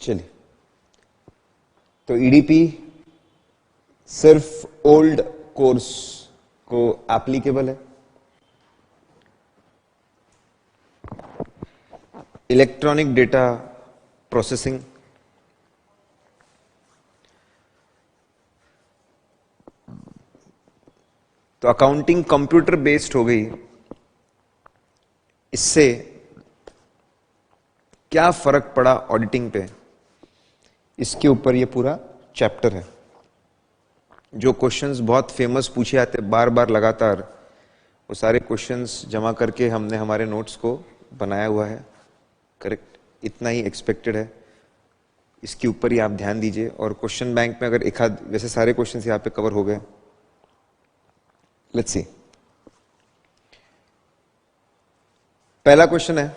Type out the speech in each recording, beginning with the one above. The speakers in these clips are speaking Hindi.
चलिए, तो ईडीपी सिर्फ ओल्ड कोर्स को एप्लीकेबल है। इलेक्ट्रॉनिक डेटा प्रोसेसिंग, तो अकाउंटिंग कंप्यूटर बेस्ड हो गई। इससे क्या फर्क पड़ा ऑडिटिंग पे, इसके ऊपर ये पूरा चैप्टर है। जो क्वेश्चंस बहुत फेमस पूछे जाते बार बार लगातार, वो सारे क्वेश्चंस जमा करके हमने हमारे नोट्स को बनाया हुआ है। करेक्ट, इतना ही एक्सपेक्टेड है, इसके ऊपर ही आप ध्यान दीजिए। और क्वेश्चन बैंक में अगर एक आध, वैसे सारे क्वेश्चंस यहाँ पे कवर हो गए। लेट्स सी, पहला क्वेश्चन है,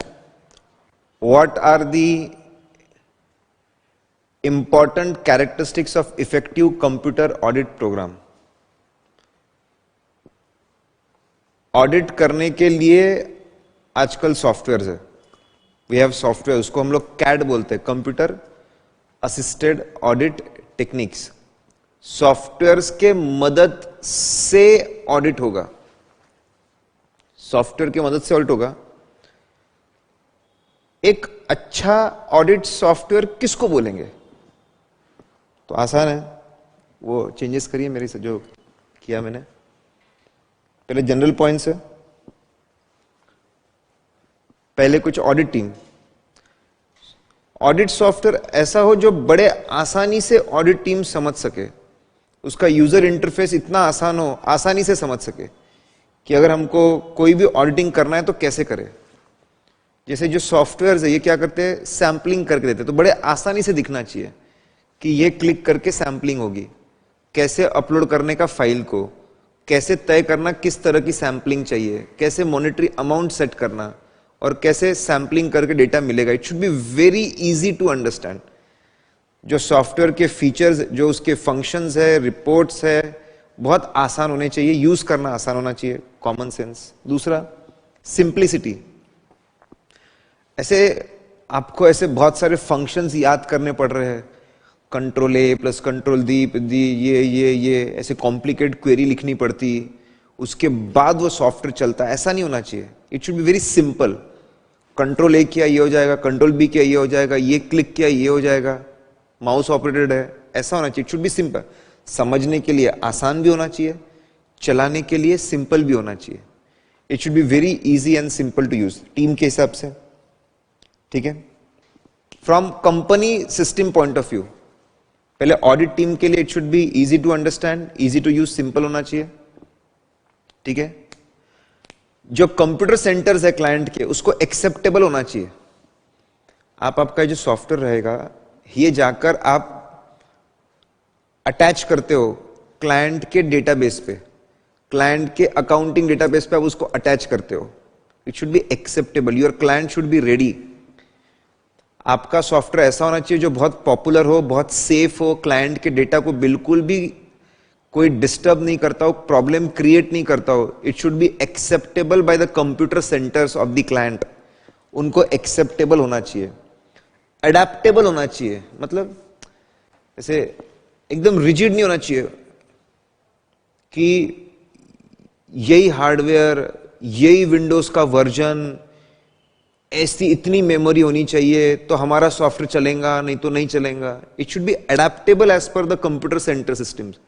what are the important characteristics of effective computer audit program. Audit करने के लिए आजकल सॉफ्टवेयर है, वी हैव सॉफ्टवेयर, उसको हम लोग कैड बोलते हैं, computer assisted audit techniques. Softwares के मदद से ऑडिट होगा, सॉफ्टवेयर की मदद से ऑडिट होगा। एक अच्छा ऑडिट सॉफ्टवेयर किसको बोलेंगे? तो आसान है, वो चेंजेस करिए मेरे से जो किया मैंने। पहले जनरल पॉइंट्स है, पहले कुछ ऑडिट टीम। ऑडिट सॉफ्टवेयर ऐसा हो जो बड़े आसानी से ऑडिट टीम समझ सके, उसका यूजर इंटरफेस इतना आसान हो, आसानी से समझ सके कि अगर हमको कोई भी ऑडिटिंग करना है तो कैसे करें। जैसे जो सॉफ्टवेयर है ये क्या करते हैं, सैंपलिंग करके देते हैं, तो बड़े आसानी से दिखना चाहिए कि ये क्लिक करके सैंपलिंग होगी, कैसे अपलोड करने का फाइल को, कैसे तय करना किस तरह की सैंपलिंग चाहिए, कैसे मॉनिटरी अमाउंट सेट करना, और कैसे सैंपलिंग करके डेटा मिलेगा। It should be very easy to understand. जो सॉफ्टवेयर के फीचर्स, जो उसके फंक्शंस है, रिपोर्ट्स है, बहुत आसान होने चाहिए, यूज करना आसान होना चाहिए, कॉमन सेंस। दूसरा, सिंप्लिसिटी। ऐसे आपको ऐसे बहुत सारे फंक्शंस याद करने पड़ रहे हैं, कंट्रोल ए प्लस कंट्रोल दी ये ऐसे कॉम्प्लिकेटेड क्वेरी लिखनी पड़ती, उसके बाद वो सॉफ्टवेयर चलता। ऐसा नहीं होना चाहिए, it should be very simple. Control ए किया ये हो जाएगा, कंट्रोल बी किया ये हो जाएगा, ये क्लिक किया ये हो जाएगा, माउस ऑपरेटेड है, ऐसा होना चाहिए। इट शुड बी सिंपल, समझने के लिए आसान भी होना चाहिए, चलाने के लिए सिंपल भी होना चाहिए। It should be very easy and simple to use team के हिसाब से, ठीक है। From company system point of view, पहले ऑडिट टीम के लिए it should be easy to understand, easy to use, simple होना चाहिए, ठीक है। जो कंप्यूटर सेंटर्स है क्लाइंट के, उसको एक्सेप्टेबल होना चाहिए। आपका जो सॉफ्टवेयर रहेगा, ये जाकर आप अटैच करते हो क्लाइंट के डेटाबेस पे, क्लाइंट के अकाउंटिंग डेटाबेस पे आप उसको अटैच करते हो। It should be acceptable, your client should be ready. आपका सॉफ्टवेयर ऐसा होना चाहिए जो बहुत पॉपुलर हो, बहुत सेफ हो, क्लाइंट के डेटा को बिल्कुल भी कोई डिस्टर्ब नहीं करता हो, प्रॉब्लम क्रिएट नहीं करता हो। It should be acceptable by the computer centres of the client, उनको एक्सेप्टेबल होना चाहिए। अडेप्टेबल होना चाहिए, मतलब ऐसे एकदम रिजिड नहीं होना चाहिए कि यही हार्डवेयर, यही विंडोज का वर्जन, ऐसी इतनी मेमोरी होनी चाहिए तो हमारा सॉफ्टवेयर चलेगा, नहीं तो नहीं चलेगा। It should be adaptable as per the computer center systems.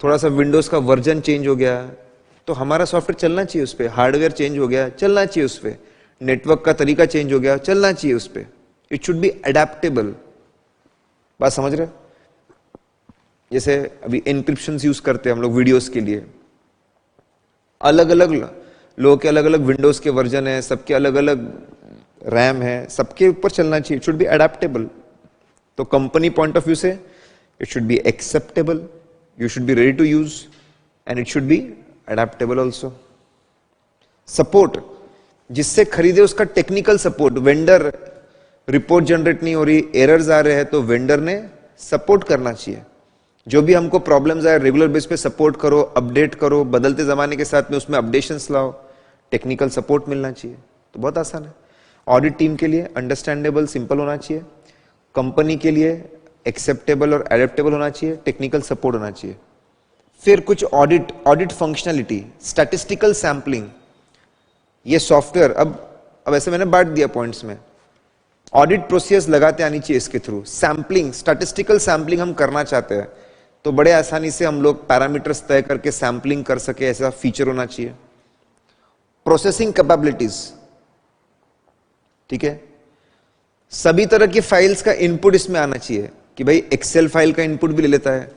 थोड़ा सा विंडोज का वर्जन चेंज हो गया तो हमारा सॉफ्टवेयर चलना चाहिए उस पर, हार्डवेयर चेंज हो गया चलना चाहिए उस पर, नेटवर्क का तरीका चेंज हो गया चलना चाहिए उस पर। It should be adaptable. बात समझ रहे? जैसे अभी एन्क्रिप्शन यूज करते हैं हम लोग वीडियोस के लिए, अलग अलग लोगों के अलग अलग विंडोज के वर्जन है, सबके अलग अलग रैम है, सबके ऊपर चलना चाहिए। It should be adaptable. तो कंपनी पॉइंट ऑफ व्यू से it should be acceptable, you should be ready to use, and it should be adaptable also. Support, जिससे खरीदे उसका technical support, vendor report generate नहीं हो रही, एरर्स आ रहे हैं तो वेंडर ने सपोर्ट करना चाहिए। जो भी हमको प्रॉब्लम्स आए रेगुलर बेस पे सपोर्ट करो, अपडेट करो, बदलते जमाने के साथ में उसमें अपडेशंस लाओ, टेक्निकल सपोर्ट मिलना चाहिए। तो बहुत आसान है। ऑडिट टीम के लिए अंडरस्टैंडेबल, सिंपल होना चाहिए। कंपनी के लिए एक्सेप्टेबल और एडेप्टेबल होना चाहिए, टेक्निकल सपोर्ट होना चाहिए। फिर कुछ ऑडिट फंक्शनलिटी, स्टैटिस्टिकल सैंपलिंग, ये सॉफ्टवेयर अब ऐसे मैंने बांट दिया पॉइंट्स में। ऑडिट प्रोसेस लगाते आनी चाहिए इसके थ्रू। सैंपलिंग, स्टैटिस्टिकल सैंपलिंग हम करना चाहते हैं तो बड़े आसानी से हम लोग पैरामीटर्स तय करके सैंपलिंग कर सके, ऐसा फीचर होना चाहिए। प्रोसेसिंग कैपेबिलिटीज, ठीक है, सभी तरह की फाइल्स का इनपुट इसमें आना चाहिए कि भाई एक्सेल फाइल का इनपुट भी ले लेता है,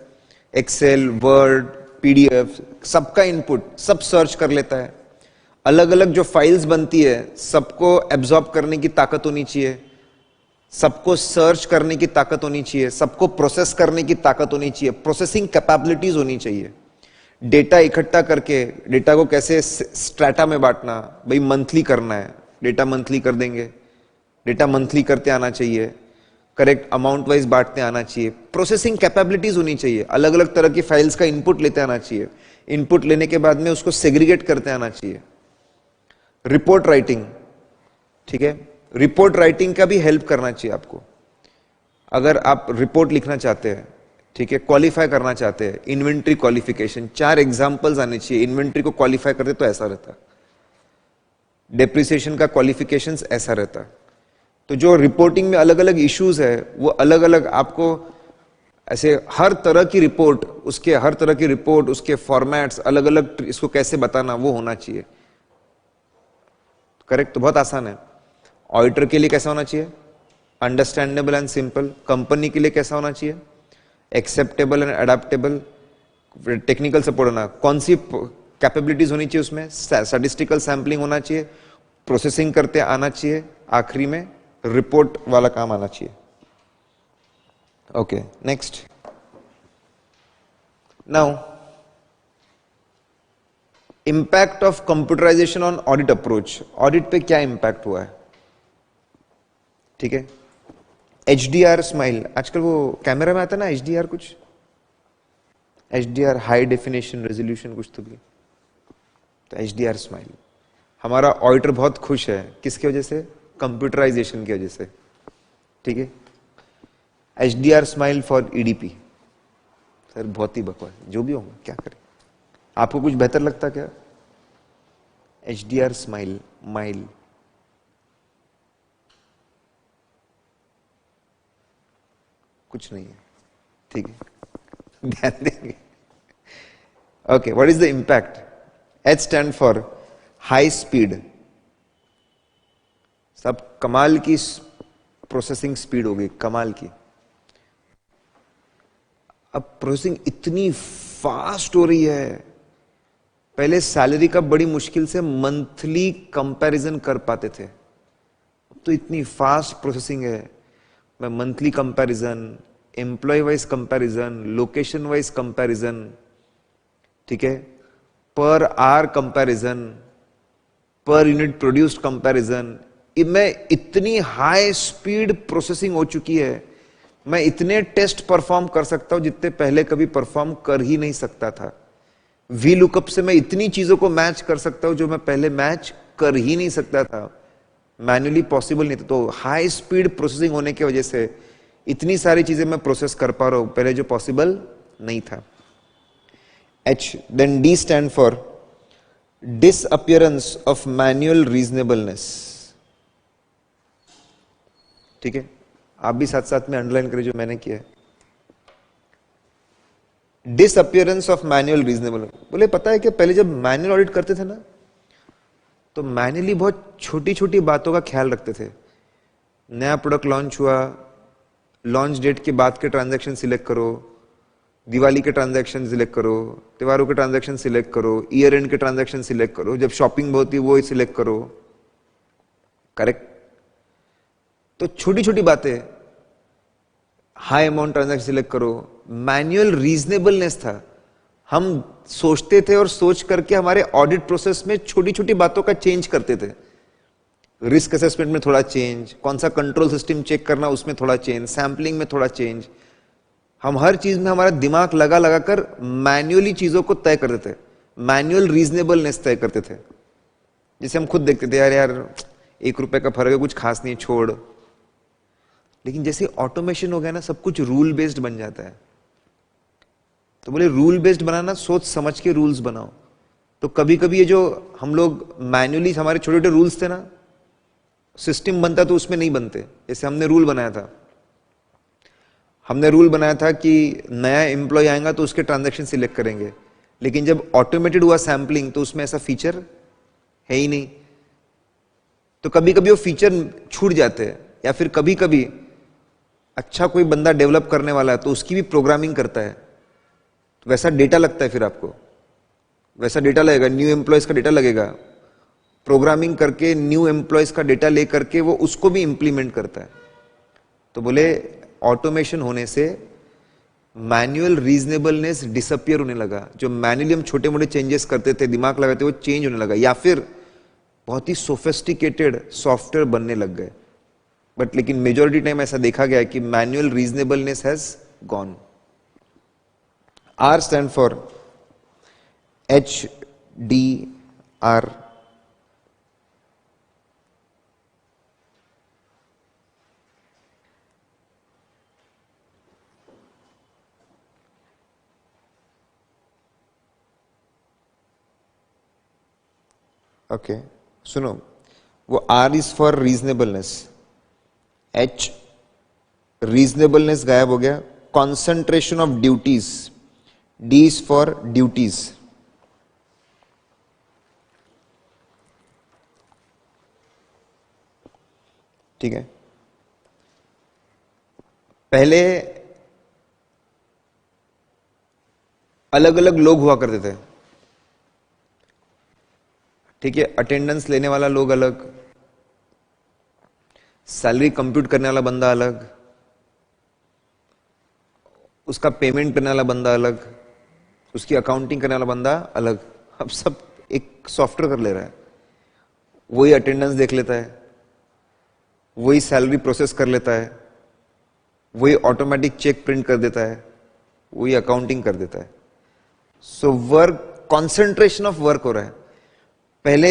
एक्सेल, वर्ड, पीडीएफ, सबका इनपुट, सब सर्च कर लेता है। अलग अलग जो फाइल्स बनती है सबको एब्जॉर्ब करने की ताकत होनी चाहिए, सबको सर्च करने की ताकत होनी चाहिए, सबको प्रोसेस करने की ताकत होनी चाहिए, प्रोसेसिंग कैपेबिलिटीज होनी चाहिए। डेटा इकट्ठा करके डेटा को कैसे स्ट्रैटा में बांटना, भाई मंथली करना है, डेटा मंथली कर देंगे, डेटा मंथली करते आना चाहिए, करेक्ट अमाउंट वाइज बांटते आना चाहिए। प्रोसेसिंग कैपेबिलिटीज होनी चाहिए, अलग अलग तरह की फाइल्स का इनपुट लेते आना चाहिए, इनपुट लेने के बाद में उसको सेग्रीगेट करते आना चाहिए। रिपोर्ट राइटिंग, ठीक है, रिपोर्ट राइटिंग का भी हेल्प करना चाहिए आपको। अगर आप रिपोर्ट लिखना चाहते हैं, ठीक है, क्वालिफाई करना चाहते हैं, इन्वेंट्री क्वालिफिकेशन, 4 एग्जांपल्स आने चाहिए। इन्वेंट्री को क्वालिफाई करते तो ऐसा रहता, डेप्रिसिएशन का क्वालिफिकेशंस ऐसा रहता। तो जो रिपोर्टिंग में अलग अलग इश्यूज है वो अलग अलग आपको ऐसे हर तरह की रिपोर्ट, उसके फॉर्मेट्स अलग अलग, इसको कैसे बताना वो होना चाहिए। करेक्ट, तो बहुत आसान है। ऑडिटर के लिए कैसा होना चाहिए? Understandable and simple. कंपनी के लिए कैसा होना चाहिए? Acceptable and adaptable. Technical support होना, कौन सी कैपेबिलिटीज होनी चाहिए उसमें? स्टैटिस्टिकल सैंपलिंग होना चाहिए, प्रोसेसिंग करते आना चाहिए, आखिरी में रिपोर्ट वाला काम आना चाहिए। Okay, next. Now impact of computerization on audit approach. Audit पे क्या इंपैक्ट हुआ है, ठीक है। HDR स्माइल, आजकल वो कैमरा में आता है ना HDR, कुछ HDR हाई डेफिनेशन रेजोल्यूशन कुछ तो भी, तो HDR स्माइल। हमारा ऑडिटर बहुत खुश है, किसकी वजह से? कंप्यूटराइजेशन की वजह से, ठीक है। HDR smile for EDP, sir बहुत ही बकवास, जो भी होगा क्या करें। आपको कुछ बेहतर लगता क्या? HDR स्माइल, माइल, कुछ नहीं है, ठीक है, ध्यान देंगे। Okay, what is the impact? H stand for high speed. सब कमाल की प्रोसेसिंग स्पीड हो गई, कमाल की। अब प्रोसेसिंग इतनी फास्ट हो रही है, पहले सैलरी का बड़ी मुश्किल से मंथली कंपैरिजन कर पाते थे, अब तो इतनी फास्ट प्रोसेसिंग है। मैं monthly comparison, employ wise comparison, location wise comparison, ठीक है, per hour comparison, per unit produced comparison, मैं इतनी हाई स्पीड प्रोसेसिंग हो चुकी है, मैं इतने टेस्ट परफॉर्म कर सकता हूं जितने पहले कभी परफॉर्म कर ही नहीं सकता था। वी लुकअप से मैं इतनी चीजों को मैच कर सकता हूं जो मैं पहले मैच कर ही नहीं सकता था, मैन्युअली पॉसिबल नहीं था। तो हाई स्पीड प्रोसेसिंग होने की वजह से इतनी सारी चीजें मैं प्रोसेस कर पा रहा हूं, पहले जो पॉसिबल नहीं था। H, then D stand for disappearance of manual reasonableness, ठीक है, आप भी साथ साथ में अंडरलाइन करें जो मैंने किया है। Disappearance of manual reasonable. बोले पता है कि पहले जब मैनुअल ऑडिट करते थे ना, तो मैनुअली बहुत छोटी छोटी बातों का ख्याल रखते थे। नया प्रोडक्ट लॉन्च हुआ, लॉन्च डेट के बाद के ट्रांजैक्शन सिलेक्ट करो, दिवाली के ट्रांजैक्शन सिलेक्ट करो, त्योहारों के ट्रांजैक्शन सिलेक्ट करो, ईयर एंड के ट्रांजैक्शन सिलेक्ट करो, जब शॉपिंग होती है वो ही सिलेक्ट करो, करेक्ट। तो छोटी छोटी बातें, हाई अमाउंट ट्रांजैक्शन सिलेक्ट करो। मैनुअल रीजनेबलनेस था, हम सोचते थे और सोच करके हमारे ऑडिट प्रोसेस में छोटी छोटी बातों का चेंज करते थे। रिस्क असेसमेंट में थोड़ा चेंज, कौन सा कंट्रोल सिस्टम चेक करना उसमें थोड़ा चेंज, सैंपलिंग में थोड़ा चेंज। हम हर चीज में हमारा दिमाग लगा लगा कर मैन्युअली चीजों को तय करते थे, मैनुअल रीजनेबलनेस तय करते थे। जैसे हम खुद देखते थे, यार यार 1 रुपए का फर्क है, कुछ खास नहीं, छोड़। लेकिन जैसे ऑटोमेशन हो गया ना, सब कुछ रूल बेस्ड बन जाता है। तो बोले रूल बेस्ड बनाना, सोच समझ के रूल्स बनाओ। तो कभी कभी ये जो हम लोग मैन्युअली, हमारे छोटे छोटे रूल्स थे ना, सिस्टम बनता तो उसमें नहीं बनते। जैसे हमने रूल बनाया था, कि नया एम्प्लॉय आएगा तो उसके ट्रांजैक्शन सिलेक्ट करेंगे, लेकिन जब ऑटोमेटेड हुआ सैम्पलिंग तो उसमें ऐसा फीचर है ही नहीं। तो कभी कभी वो फीचर छूट जाते हैं, या फिर कभी कभी अच्छा कोई बंदा डेवलप करने वाला है तो उसकी भी प्रोग्रामिंग करता है, तो वैसा डेटा लगता है, फिर आपको वैसा डेटा लगेगा, न्यू एम्प्लॉयज का डेटा लगेगा, प्रोग्रामिंग करके न्यू एम्प्लॉयज का डेटा ले करके वो उसको भी इंप्लीमेंट करता है। तो बोले ऑटोमेशन होने से मैनुअल रीजनेबलनेस डिसअपियर होने लगा। जो मैन्युअली हम छोटे मोटे चेंजेस करते थे, दिमाग लगाते, वो चेंज होने लगा, या फिर बहुत ही सोफिस्टिकेटेड सॉफ्टवेयर बनने लग गए। बट लेकिन मेजोरिटी टाइम ऐसा देखा गया है कि manual reasonableness has gone. R stand for HDR, okay सुनो, वो R is for reasonableness, H reasonableness गायब हो गया। Concentration of duties, D is for duties. ठीक है, पहले अलग अलग लोग हुआ करते थे। ठीक है, अटेंडेंस लेने वाला लोग अलग, सैलरी कंप्यूट करने वाला बंदा अलग, उसका पेमेंट करने वाला बंदा अलग, उसकी अकाउंटिंग करने वाला बंदा अलग। अब सब एक सॉफ्टवेयर कर ले रहा है, वही अटेंडेंस देख लेता है, वही सैलरी प्रोसेस कर लेता है, वही ऑटोमेटिक चेक प्रिंट कर देता है, वही अकाउंटिंग कर देता है। So work, concentration of work हो रहा है। पहले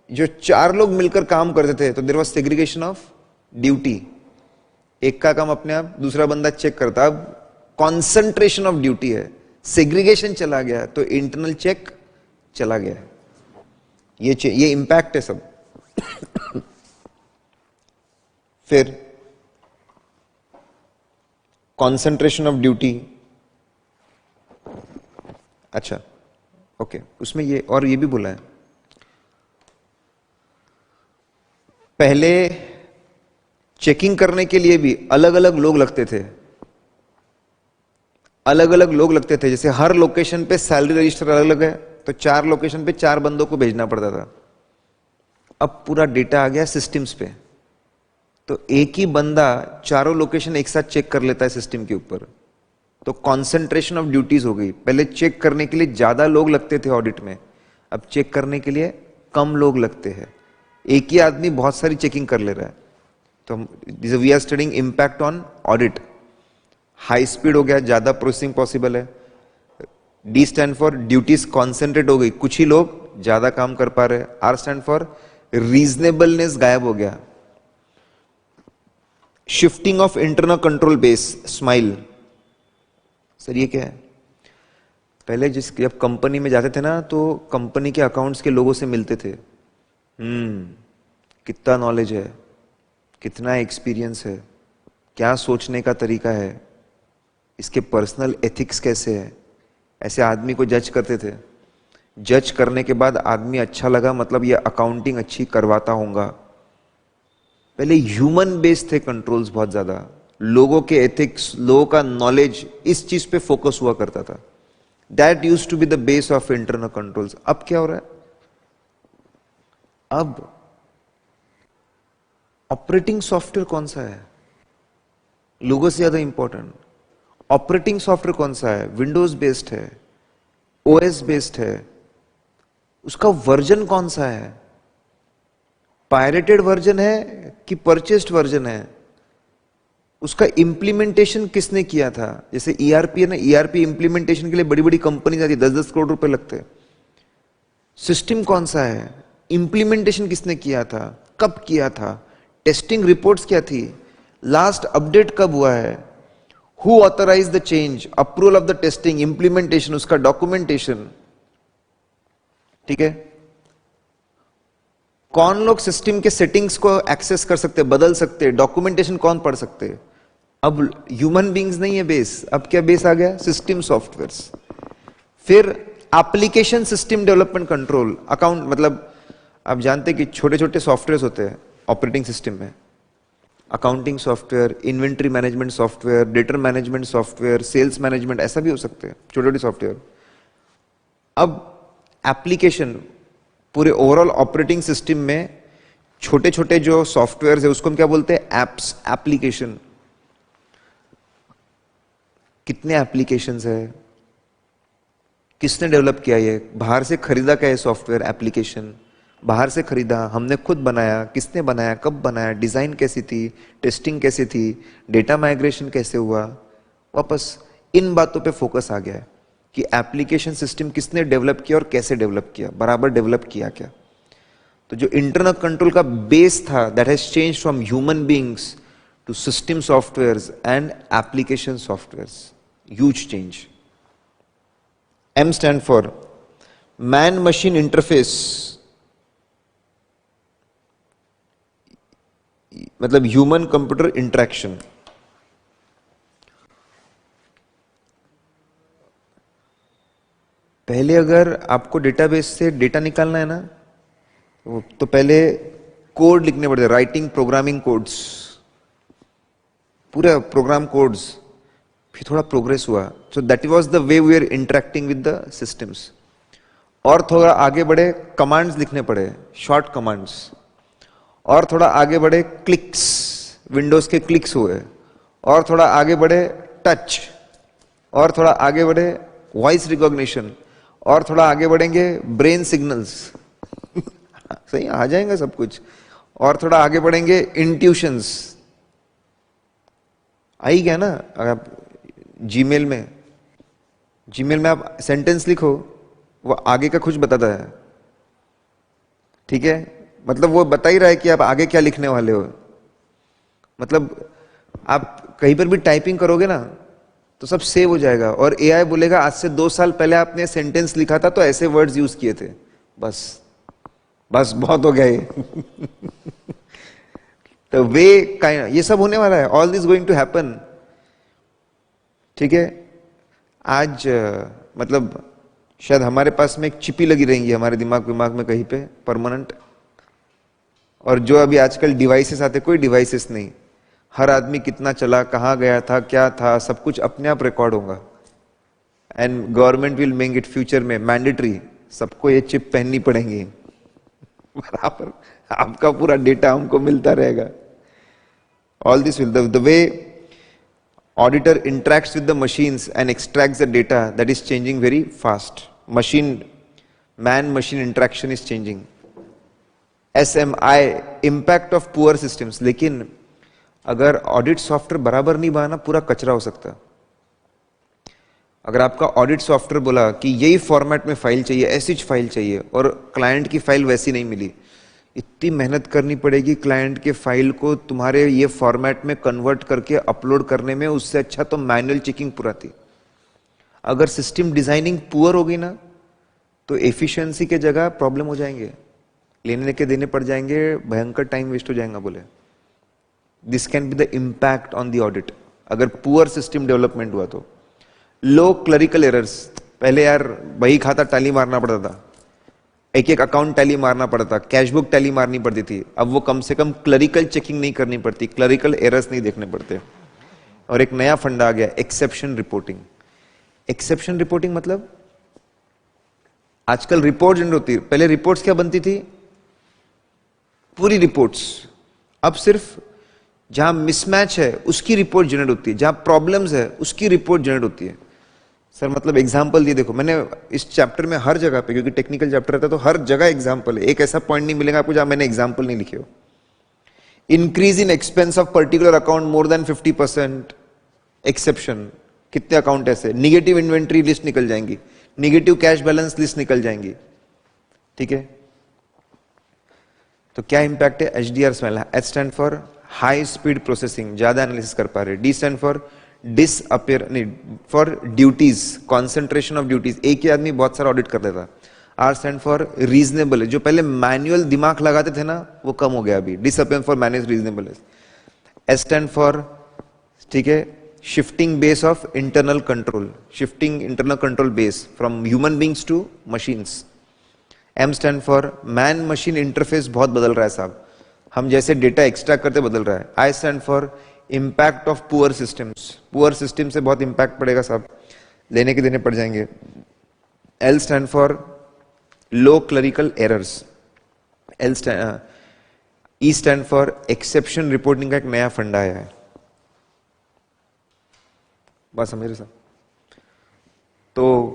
जो 4 लोग मिलकर काम करते थे तो there was segregation of duty, एक का काम अपने आप दूसरा बंदा चेक करता। अब कॉन्सेंट्रेशन ऑफ ड्यूटी है, सेग्रीगेशन चला गया तो इंटरनल चेक चला गया। ये इंपैक्ट है सब। फिर कॉन्सेंट्रेशन ऑफ ड्यूटी, अच्छा ओके, उसमें ये और ये भी बोला है, पहले चेकिंग करने के लिए भी अलग अलग लोग लगते थे, अलग अलग लोग लगते थे। जैसे हर लोकेशन पे सैलरी रजिस्टर अलग अलग है, तो 4 लोकेशन पे 4 बंदों को भेजना पड़ता था। अब पूरा डेटा आ गया सिस्टम्स पे, तो एक ही बंदा चारों लोकेशन एक साथ चेक कर लेता है सिस्टम के ऊपर। तो कॉन्सेंट्रेशन ऑफ ड्यूटीज हो गई। पहले चेक करने के लिए ज्यादा लोग लगते थे ऑडिट में, अब चेक करने के लिए कम लोग लगते हैं, एक ही आदमी बहुत सारी चेकिंग कर ले रहा है। तो we are studying impact on audit. High speed हो गया, ज्यादा प्रोसेसिंग पॉसिबल है। D stand for duties concentrate हो गई, कुछ ही लोग ज्यादा काम कर पा रहे हैं। आर स्टैंड फॉर रीजनेबलनेस गायब हो गया। Shifting of internal control base, smile. Sir ये क्या है? पहले जब कंपनी में जाते थे ना, तो कंपनी के अकाउंट्स के लोगों से मिलते थे। कितना नॉलेज है, कितना एक्सपीरियंस है, क्या सोचने का तरीका है, इसके पर्सनल एथिक्स कैसे है, ऐसे आदमी को जज करते थे। जज करने के बाद आदमी अच्छा लगा, मतलब ये अकाउंटिंग अच्छी करवाता होगा। पहले ह्यूमन बेस्ड थे कंट्रोल्स बहुत ज्यादा, लोगों के एथिक्स, लोगों का नॉलेज, इस चीज पे फोकस हुआ करता था। That used to be the base of internal controls. अब क्या हो रहा है? अब ऑपरेटिंग सॉफ्टवेयर कौन सा है लोगों से ज्यादा इंपॉर्टेंट? ऑपरेटिंग सॉफ्टवेयर कौन सा है? विंडोज बेस्ड है, ओएस बेस्ड है, उसका वर्जन कौन सा है? पायरेटेड वर्जन है कि परचेस्ड वर्जन है? उसका इंप्लीमेंटेशन किसने किया था? जैसे ईआरपी है ना, ईआरपी इंप्लीमेंटेशन के लिए बड़ी बड़ी कंपनी जाती है, 10-10 करोड़ रुपए लगते हैं। सिस्टम कौन सा है? इंप्लीमेंटेशन किसने किया था? कब किया था? टेस्टिंग रिपोर्ट्स क्या थी? लास्ट अपडेट कब हुआ है, who authorize the change, approval of the testing, implementation, उसका डॉक्यूमेंटेशन, ठीक है। कौन लोग सिस्टम के सेटिंग्स को एक्सेस कर सकते, बदल सकते, डॉक्यूमेंटेशन कौन पढ़ सकते। अब ह्यूमन बींग्स नहीं है बेस, अब क्या बेस आ गया, सिस्टम सॉफ्टवेयर्स। फिर application system development control, account, मतलब आप जानते कि छोटे छोटे सॉफ्टवेयर होते हैं ऑपरेटिंग सिस्टम में, accounting software, inventory management software, data management software, sales management, ऐसा भी हो सकते हैं छोटे छोटे सॉफ्टवेयर। अब एप्लीकेशन, पूरे ओवरऑल ऑपरेटिंग सिस्टम में छोटे छोटे जो सॉफ्टवेयर है उसको हम क्या बोलते हैं, एप्स, एप्लीकेशन। कितने एप्लीकेशंस है, किसने डेवलप किया, ये बाहर से खरीदा क्या है सॉफ्टवेयर एप्लीकेशन, बाहर से खरीदा, हमने खुद बनाया, किसने बनाया, कब बनाया, डिजाइन कैसी थी, टेस्टिंग कैसी थी, डेटा माइग्रेशन कैसे हुआ। वापस इन बातों पे फोकस आ गया है कि एप्लीकेशन सिस्टम किसने डेवलप किया और कैसे डेवलप किया, बराबर डेवलप किया क्या। तो जो इंटरनल कंट्रोल का बेस था, that has change from human beings to system softwares and application softwares, huge change. M stand for man machine interface, मतलब ह्यूमन कंप्यूटर इंटरेक्शन। पहले अगर आपको डेटाबेस से डेटा निकालना है ना, तो पहले कोड लिखने पड़ते, राइटिंग प्रोग्रामिंग कोड्स, पूरा प्रोग्राम कोड्स, फिर थोड़ा प्रोग्रेस हुआ। So that was the way we are interacting with the systems. और थोड़ा आगे बढ़े, कमांड्स लिखने पड़े, शॉर्ट कमांड्स। और थोड़ा आगे बढ़े, क्लिक्स, विंडोज के क्लिक्स हुए। और थोड़ा आगे बढ़े, टच। और थोड़ा आगे बढ़े, वॉइस रिकॉग्निशन। और थोड़ा आगे बढ़ेंगे, ब्रेन सिग्नल्स सही आ जाएगा सब कुछ। और थोड़ा आगे बढ़ेंगे, इंट्यूशंस। आई गया ना। अगर आप जीमेल में आप सेंटेंस लिखो, वो आगे का कुछ बताता है, ठीक है, मतलब वो बता ही रहा है कि आप आगे क्या लिखने वाले हो। मतलब आप कहीं पर भी टाइपिंग करोगे ना तो सब सेव हो जाएगा, और एआई बोलेगा आज से 2 साल पहले आपने सेंटेंस लिखा था तो ऐसे वर्ड्स यूज किए थे। बस बहुत हो गया ये तो वे काइंड, ये सब होने वाला है, all this going to happen, ठीक है। आज मतलब शायद हमारे पास में एक चिपी लगी रहेंगी हमारे दिमाग में कहीं पे परमानेंट। और जो अभी आजकल डिवाइसेस आते, कोई डिवाइसेस नहीं, हर आदमी कितना चला, कहाँ गया था, क्या था, सब कुछ अपने आप रिकॉर्ड होगा। And government will make it future में मैंडेटरी, सबको ये चिप पहननी पड़ेगी बराबर, आपका पूरा डेटा हमको मिलता रहेगा। All this will, the way auditor interacts with the machines and extracts the data, that is changing very fast. Man machine interaction is changing. SMI, impact of poor systems. लेकिन अगर ऑडिट सॉफ्टवेयर बराबर नहीं बना, पूरा कचरा हो सकता। अगर आपका ऑडिट सॉफ्टवेयर बोला कि यही फॉर्मेट में फाइल चाहिए, ऐसी फाइल चाहिए, और क्लाइंट की फाइल वैसी नहीं मिली, इतनी मेहनत करनी पड़ेगी क्लाइंट के फाइल को तुम्हारे ये फॉर्मेट में कन्वर्ट करके अपलोड करने में, उससे अच्छा तो मैनुअल चेकिंग पूरा थी। अगर सिस्टम डिजाइनिंग पुअर होगी ना तो एफिशिएंसी के जगह प्रॉब्लम हो जाएंगे, लेने के देने पड़ जाएंगे, भयंकर टाइम वेस्ट हो जाएगा। बोले this can be the impact on the audit अगर पुअर सिस्टम डेवलपमेंट हुआ तो। लो क्लरिकल एरर्स, पहले यार बही खाता टैली मारना पड़ता था, एक एक अकाउंट टैली मारना पड़ता, कैश बुक टैली मारनी पड़ती थी। अब वो कम से कम क्लरिकल चेकिंग नहीं करनी पड़ती, क्लरिकल एरर्स नहीं देखने पड़ते। और एक नया फंडा आ गया, एक्सेप्शन रिपोर्टिंग। एक्सेप्शन रिपोर्टिंग मतलब आजकल रिपोर्ट जनरेट होती है, पहले रिपोर्ट्स क्या बनती थी, पूरी रिपोर्ट्स। अब सिर्फ जहां मिसमैच है उसकी रिपोर्ट जनरेट होती है, जहां प्रॉब्लम्स है उसकी रिपोर्ट जनरेट होती है। सर मतलब एग्जाम्पल दिए, देखो मैंने इस चैप्टर में हर जगह पे, क्योंकि टेक्निकल चैप्टर रहता है तो हर जगह एग्जाम्पल है, एक ऐसा पॉइंट नहीं मिलेगा आपको जहां मैंने एग्जाम्पल नहीं लिखे हो। Increase in expense of particular account more than 50%, exception. कितने अकाउंट ऐसे, निगेटिव इन्वेंट्री लिस्ट निकल जाएंगी, निगेटिव कैश बैलेंस लिस्ट निकल जाएंगी, ठीक है। तो क्या इंपैक्ट है, HDR smile, H stand for high speed processing, ज्यादा एनालिसिस कर पा रहे। डी स्टैंड फॉर डिसअपियर, नहीं, for duties, concentration of duties, एक ही आदमी बहुत सारा ऑडिट कर लेता। आर स्टैंड फॉर रीजनेबल, जो पहले मैनुअल दिमाग लगाते थे ना वो कम हो गया अभी, disappear for manage reasonable. S stand for, ठीक है, shifting base of internal control, shifting internal control base from human beings to machines. M stand for man machine interface बहुत बदल रहा है साहब, हम जैसे डेटा एक्सट्रैक्ट करते बदल रहा है। आई stand for impact of poor systems, poor system से बहुत इंपैक्ट पड़ेगा साहब, लेने के देने पड़ जाएंगे। L stand for low clerical errors, L stand, E stand for exception reporting का एक नया फंडा आया है, बात समझ रहे साहब। तो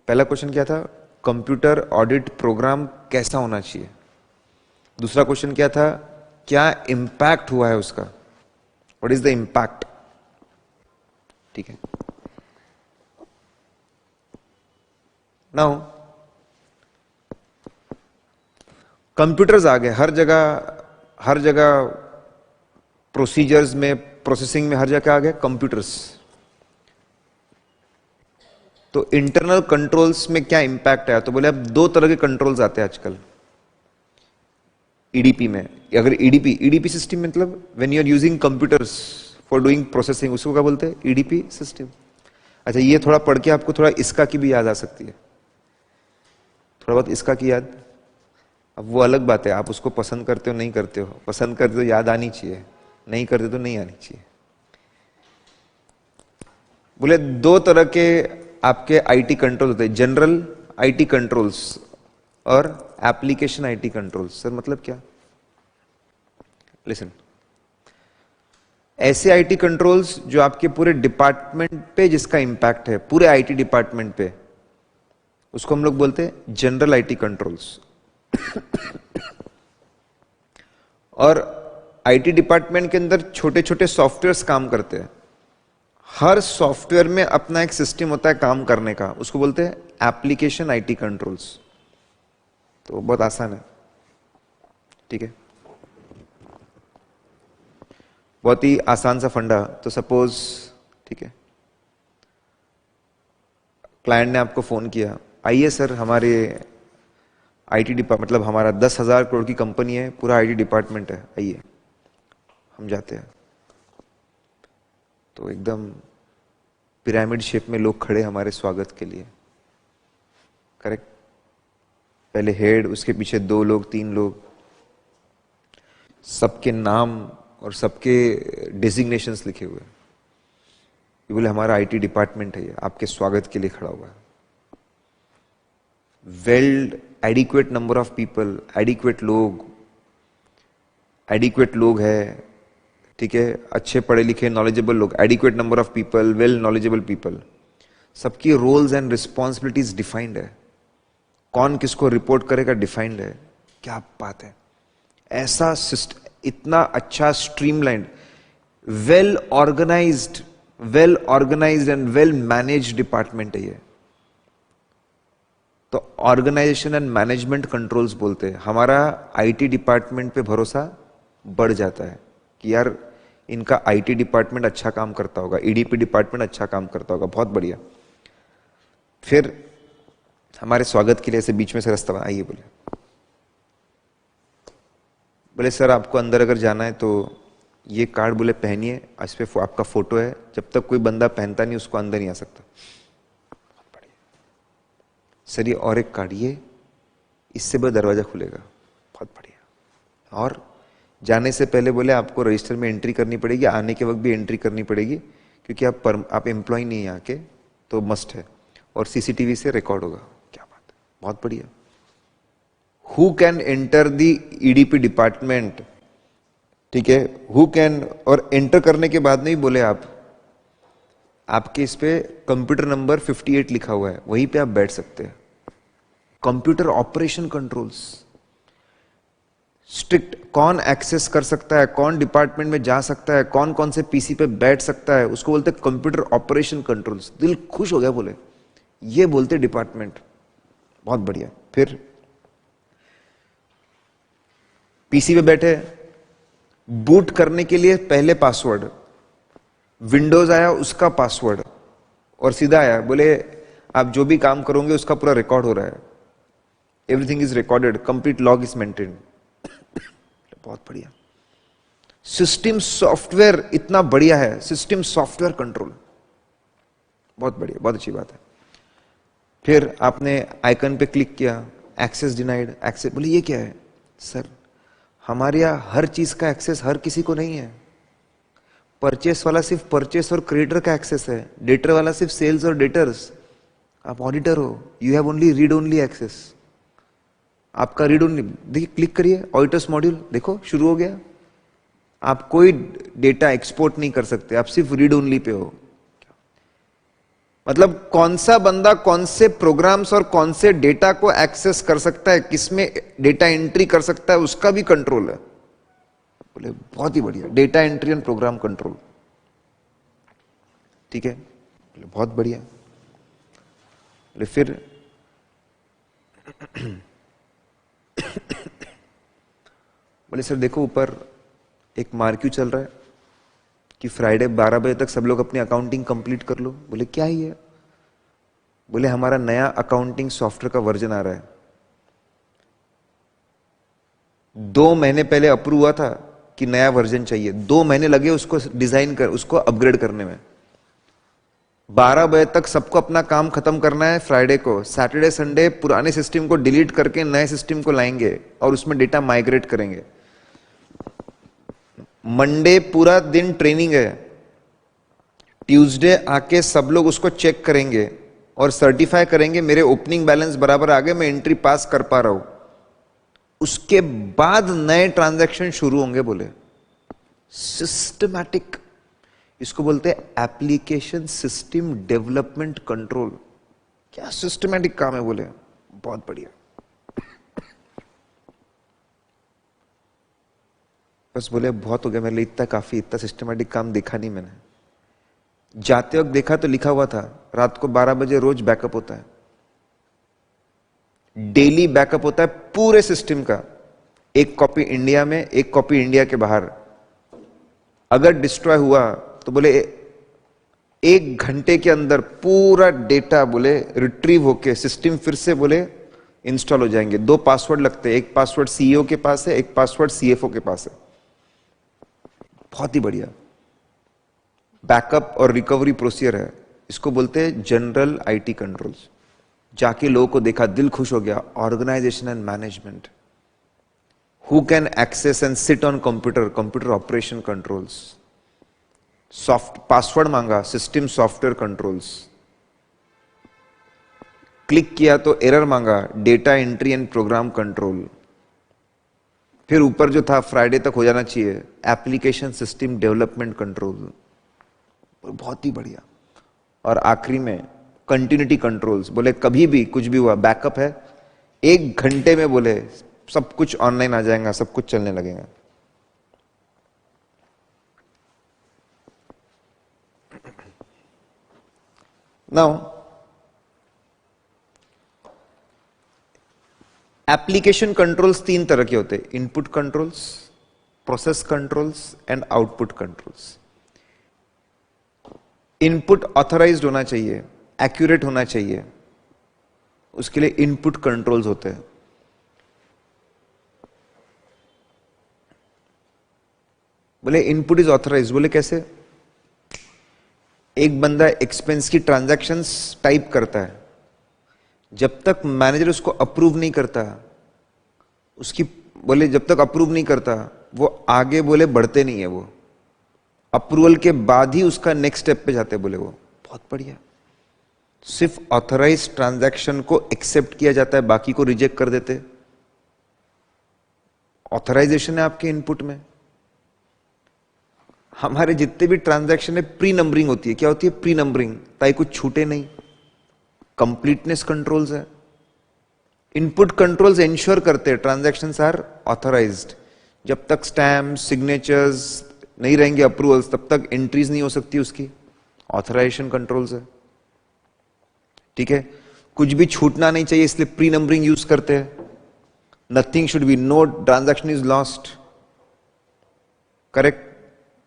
पहला क्वेश्चन क्या था, कंप्यूटर ऑडिट प्रोग्राम कैसा होना चाहिए। दूसरा क्वेश्चन क्या था, क्या इंपैक्ट हुआ है उसका, व्हाट इज द इंपैक्ट, ठीक है। नाउ कंप्यूटर्स आ गए हर जगह प्रोसीजर्स में, प्रोसेसिंग में, हर जगह आ गए कंप्यूटर्स। तो इंटरनल कंट्रोल्स में क्या इंपैक्ट है, तो बोले अब दो तरह के कंट्रोल्स आते हैं आजकल ईडीपी में। अगर ईडीपी सिस्टम मतलब when you are using computers for doing processing, उसको क्या बोलते हैं, ईडीपी सिस्टम। अच्छा, ये थोड़ा पढ़ के आपको थोड़ा इसका की भी याद आ सकती है, थोड़ा बहुत इसका की याद। अब वो अलग बात है, आप उसको पसंद करते हो नहीं करते हो, पसंद करते तो याद आनी चाहिए, नहीं करते तो नहीं आनी चाहिए। बोले दो तरह के आपके आईटी कंट्रोल होते हैं, जनरल आईटी कंट्रोल्स और एप्लीकेशन आईटी कंट्रोल्स। सर मतलब क्या, लिसन, ऐसे आईटी कंट्रोल्स जो आपके पूरे डिपार्टमेंट पे जिसका इंपैक्ट है, पूरे आईटी डिपार्टमेंट पे, उसको हम लोग बोलते हैं जनरल आईटी कंट्रोल्स। और आईटी डिपार्टमेंट के अंदर छोटे छोटे सॉफ्टवेयर्स काम करते हैं, हर सॉफ्टवेयर में अपना एक सिस्टम होता है काम करने का, उसको बोलते हैं एप्लीकेशन आईटी कंट्रोल्स। तो बहुत आसान है, ठीक है, बहुत ही आसान सा फंडा। तो सपोज, ठीक है, क्लाइंट ने आपको फोन किया, आइए सर हमारे आईटी डिपार्टमेंट, मतलब हमारा 10,000 करोड़ की कंपनी है, पूरा आईटी डिपार्टमेंट है, आइए। हम जाते हैं तो एकदम पिरामिड शेप में लोग खड़े हमारे स्वागत के लिए, करेक्ट। पहले हेड, उसके पीछे 2 लोग 3 लोग, सबके नाम और सबके डेजिग्नेशंस लिखे हुए। ये बोले हमारा आईटी डिपार्टमेंट है, ये आपके स्वागत के लिए खड़ा हुआ है। Well adequate number of people, adequate लोग है, ठीक है, अच्छे पढ़े लिखे नॉलेजेबल लोग, adequate number of people, well knowledgeable people, सबकी रोल्स एंड रिस्पॉन्सिबिलिटीज डिफाइंड है, कौन किसको रिपोर्ट करेगा डिफाइंड है। क्या बात है, ऐसा सिस्टम, इतना अच्छा streamlined, well organized and well managed department है ये। तो ऑर्गेनाइजेशन एंड मैनेजमेंट कंट्रोल्स बोलते हैं। हमारा आईटी डिपार्टमेंट पे भरोसा बढ़ जाता है कि यार इनका आईटी डिपार्टमेंट अच्छा काम करता होगा, ईडीपी डिपार्टमेंट अच्छा काम करता होगा, बहुत बढ़िया। फिर हमारे स्वागत के लिए ऐसे बीच में से रास्ता बना, आइए बोले सर आपको अंदर अगर जाना है तो ये कार्ड बोले पहनिए, इस पे आपका फोटो है, जब तक कोई बंदा पहनता नहीं उसको अंदर नहीं आ सकता। सर ये और एक कार्ड, ये इससे बड़ा दरवाजा खुलेगा, बहुत बढ़िया। और जाने से पहले बोले आपको रजिस्टर में एंट्री करनी पड़ेगी, आने के वक्त भी एंट्री करनी पड़ेगी, क्योंकि आप एम्प्लॉय नहीं है यहाँ के, तो मस्ट है, और सीसीटीवी से रिकॉर्ड होगा। क्या बात है, बहुत बढ़िया। Who can enter the EDP department, ठीक है, हु कैन, और एंटर करने के बाद नहीं बोले आपके इस पे कंप्यूटर नंबर 58 लिखा हुआ है, वहीं पे आप बैठ सकते हैं। कंप्यूटर ऑपरेशन कंट्रोल्स स्ट्रिक्ट, कौन एक्सेस कर सकता है, कौन डिपार्टमेंट में जा सकता है, कौन कौन से पीसी पे बैठ सकता है, उसको बोलते हैं कंप्यूटर ऑपरेशन कंट्रोल्स। दिल खुश हो गया, बोले ये बोलते डिपार्टमेंट, बहुत बढ़िया। फिर पीसी पे बैठे, बूट करने के लिए पहले पासवर्ड, विंडोज आया उसका पासवर्ड, और सीधा आया बोले आप जो भी काम करोगे उसका पूरा रिकॉर्ड हो रहा है, everything is recorded, complete log is maintained. बहुत बढ़िया सिस्टम सॉफ्टवेयर, इतना बढ़िया है सिस्टम सॉफ्टवेयर कंट्रोल, बहुत बढ़िया, बहुत अच्छी बात है। फिर आपने आइकन पे क्लिक किया, एक्सेस डिनाइड, एक्सेस, बोले ये क्या है सर, हमारे यहां हर चीज का एक्सेस हर किसी को नहीं है, परचेस वाला सिर्फ परचेस और क्रेडिटर का एक्सेस है, डेटर वाला सिर्फ सेल्स और डेटर्स, आप ऑडिटर हो, you have only read only access, आपका रीड ओनली, देखिए क्लिक करिए ऑडिटर्स मॉड्यूल, देखो शुरू हो गया, आप कोई डेटा एक्सपोर्ट नहीं कर सकते, आप सिर्फ रीड ओनली पे हो। मतलब कौन सा बंदा कौन से प्रोग्राम्स और कौन से डेटा को एक्सेस कर सकता है, किसमें डेटा एंट्री कर सकता है, उसका भी कंट्रोल है। बोले बहुत ही बढ़िया, data entry and program control, ठीक है, बोले बहुत बढ़िया। बोले फिर बोले सर देखो ऊपर एक मार्क्यू चल रहा है कि फ्राइडे 12 बजे तक सब लोग अपनी अकाउंटिंग कंप्लीट कर लो। बोले क्या ही है? बोले हमारा नया अकाउंटिंग सॉफ्टवेयर का वर्जन आ रहा है, 2 महीने पहले अप्रूव हुआ था कि नया वर्जन चाहिए, 2 महीने लगे उसको डिजाइन कर, उसको अपग्रेड करने में। 12 बजे तक सबको अपना काम खत्म करना है फ्राइडे को, सैटरडे संडे पुराने सिस्टम को डिलीट करके नए सिस्टम को लाएंगे और उसमें डेटा माइग्रेट करेंगे। मंडे पूरा दिन ट्रेनिंग है, ट्यूसडे आके सब लोग उसको चेक करेंगे और सर्टिफाई करेंगे मेरे ओपनिंग बैलेंस बराबर आ गए, मैं एंट्री पास कर पा रहा हूं। उसके बाद नए ट्रांजैक्शन शुरू होंगे। बोले सिस्टमैटिक, इसको बोलते हैं एप्लीकेशन सिस्टम डेवलपमेंट कंट्रोल। क्या सिस्टमैटिक काम है? बोले बहुत बढ़िया। बस बोले बहुत हो गया मेरे लिए, इतना काफी, इतना सिस्टमैटिक काम देखा नहीं मैंने। जाते वक्त देखा तो लिखा हुआ था रात को 12 बजे रोज बैकअप होता है, डेली बैकअप होता है पूरे सिस्टम का, एक कॉपी इंडिया में, एक कॉपी इंडिया के बाहर। अगर डिस्ट्रॉय हुआ तो बोले 1 घंटे के अंदर पूरा डेटा बोले रिट्रीव होके सिस्टम फिर से बोले इंस्टॉल हो जाएंगे। 2 पासवर्ड लगते हैं, एक पासवर्ड सीईओ के पास है, एक पासवर्ड सीएफओ के पास है। बहुत ही बढ़िया बैकअप और रिकवरी प्रोसीजर है, इसको बोलते हैं जनरल आईटी कंट्रोल्स। जाके लोगों को देखा, दिल खुश हो गया। Organization and management, who can access and sit on computer, computer operation controls. Soft password मांगा, सिस्टम सॉफ्टवेयर कंट्रोल्स। क्लिक किया तो एरर मांगा, data entry and program control. फिर ऊपर जो था फ्राइडे तक हो जाना चाहिए, एप्लीकेशन सिस्टम डेवलपमेंट कंट्रोल। बहुत ही बढ़िया। और आखिरी में कंटिन्यूटी कंट्रोल्स। बोले कभी भी कुछ भी हुआ, बैकअप है, 1 घंटे में बोले सब कुछ ऑनलाइन आ जाएगा, सब कुछ चलने लगेगा। नाउ एप्लीकेशन कंट्रोल्स 3 तरह के होते हैं, input controls, process controls and output controls. Input authorised होना चाहिए, एक्यूरेट होना चाहिए, उसके लिए इनपुट कंट्रोल्स होते हैं। बोले इनपुट इज ऑथराइज्ड, बोले कैसे? एक बंदा एक्सपेंस की ट्रांजैक्शंस टाइप करता है, जब तक मैनेजर उसको अप्रूव नहीं करता, उसकी बोले जब तक अप्रूव नहीं करता वो आगे बोले बढ़ते नहीं है, वो अप्रूवल के बाद ही उसका नेक्स्ट स्टेप पे जाते। बोले वो बहुत बढ़िया। सिर्फ ऑथराइज ट्रांजैक्शन को एक्सेप्ट किया जाता है, बाकी को रिजेक्ट कर देते। ऑथराइजेशन है आपके इनपुट में। हमारे जितने भी ट्रांजैक्शन है प्री नंबरिंग होती है। क्या होती है? प्री नंबरिंग, ताकि कुछ छूटे नहीं। कंप्लीटनेस कंट्रोल्स है। इनपुट कंट्रोल्स इंश्योर करते हैं ट्रांजैक्शंस आर ऑथराइज्ड। जब तक स्टैम्प सिग्नेचर्स नहीं रहेंगे, अप्रूवल्स, तब तक एंट्रीज नहीं हो सकती उसकी। ऑथराइजेशन कंट्रोल्स है, ठीक है। कुछ भी छूटना नहीं चाहिए, इसलिए प्री नंबरिंग यूज करते हैं। Nothing should be, no transaction is lost. Correct,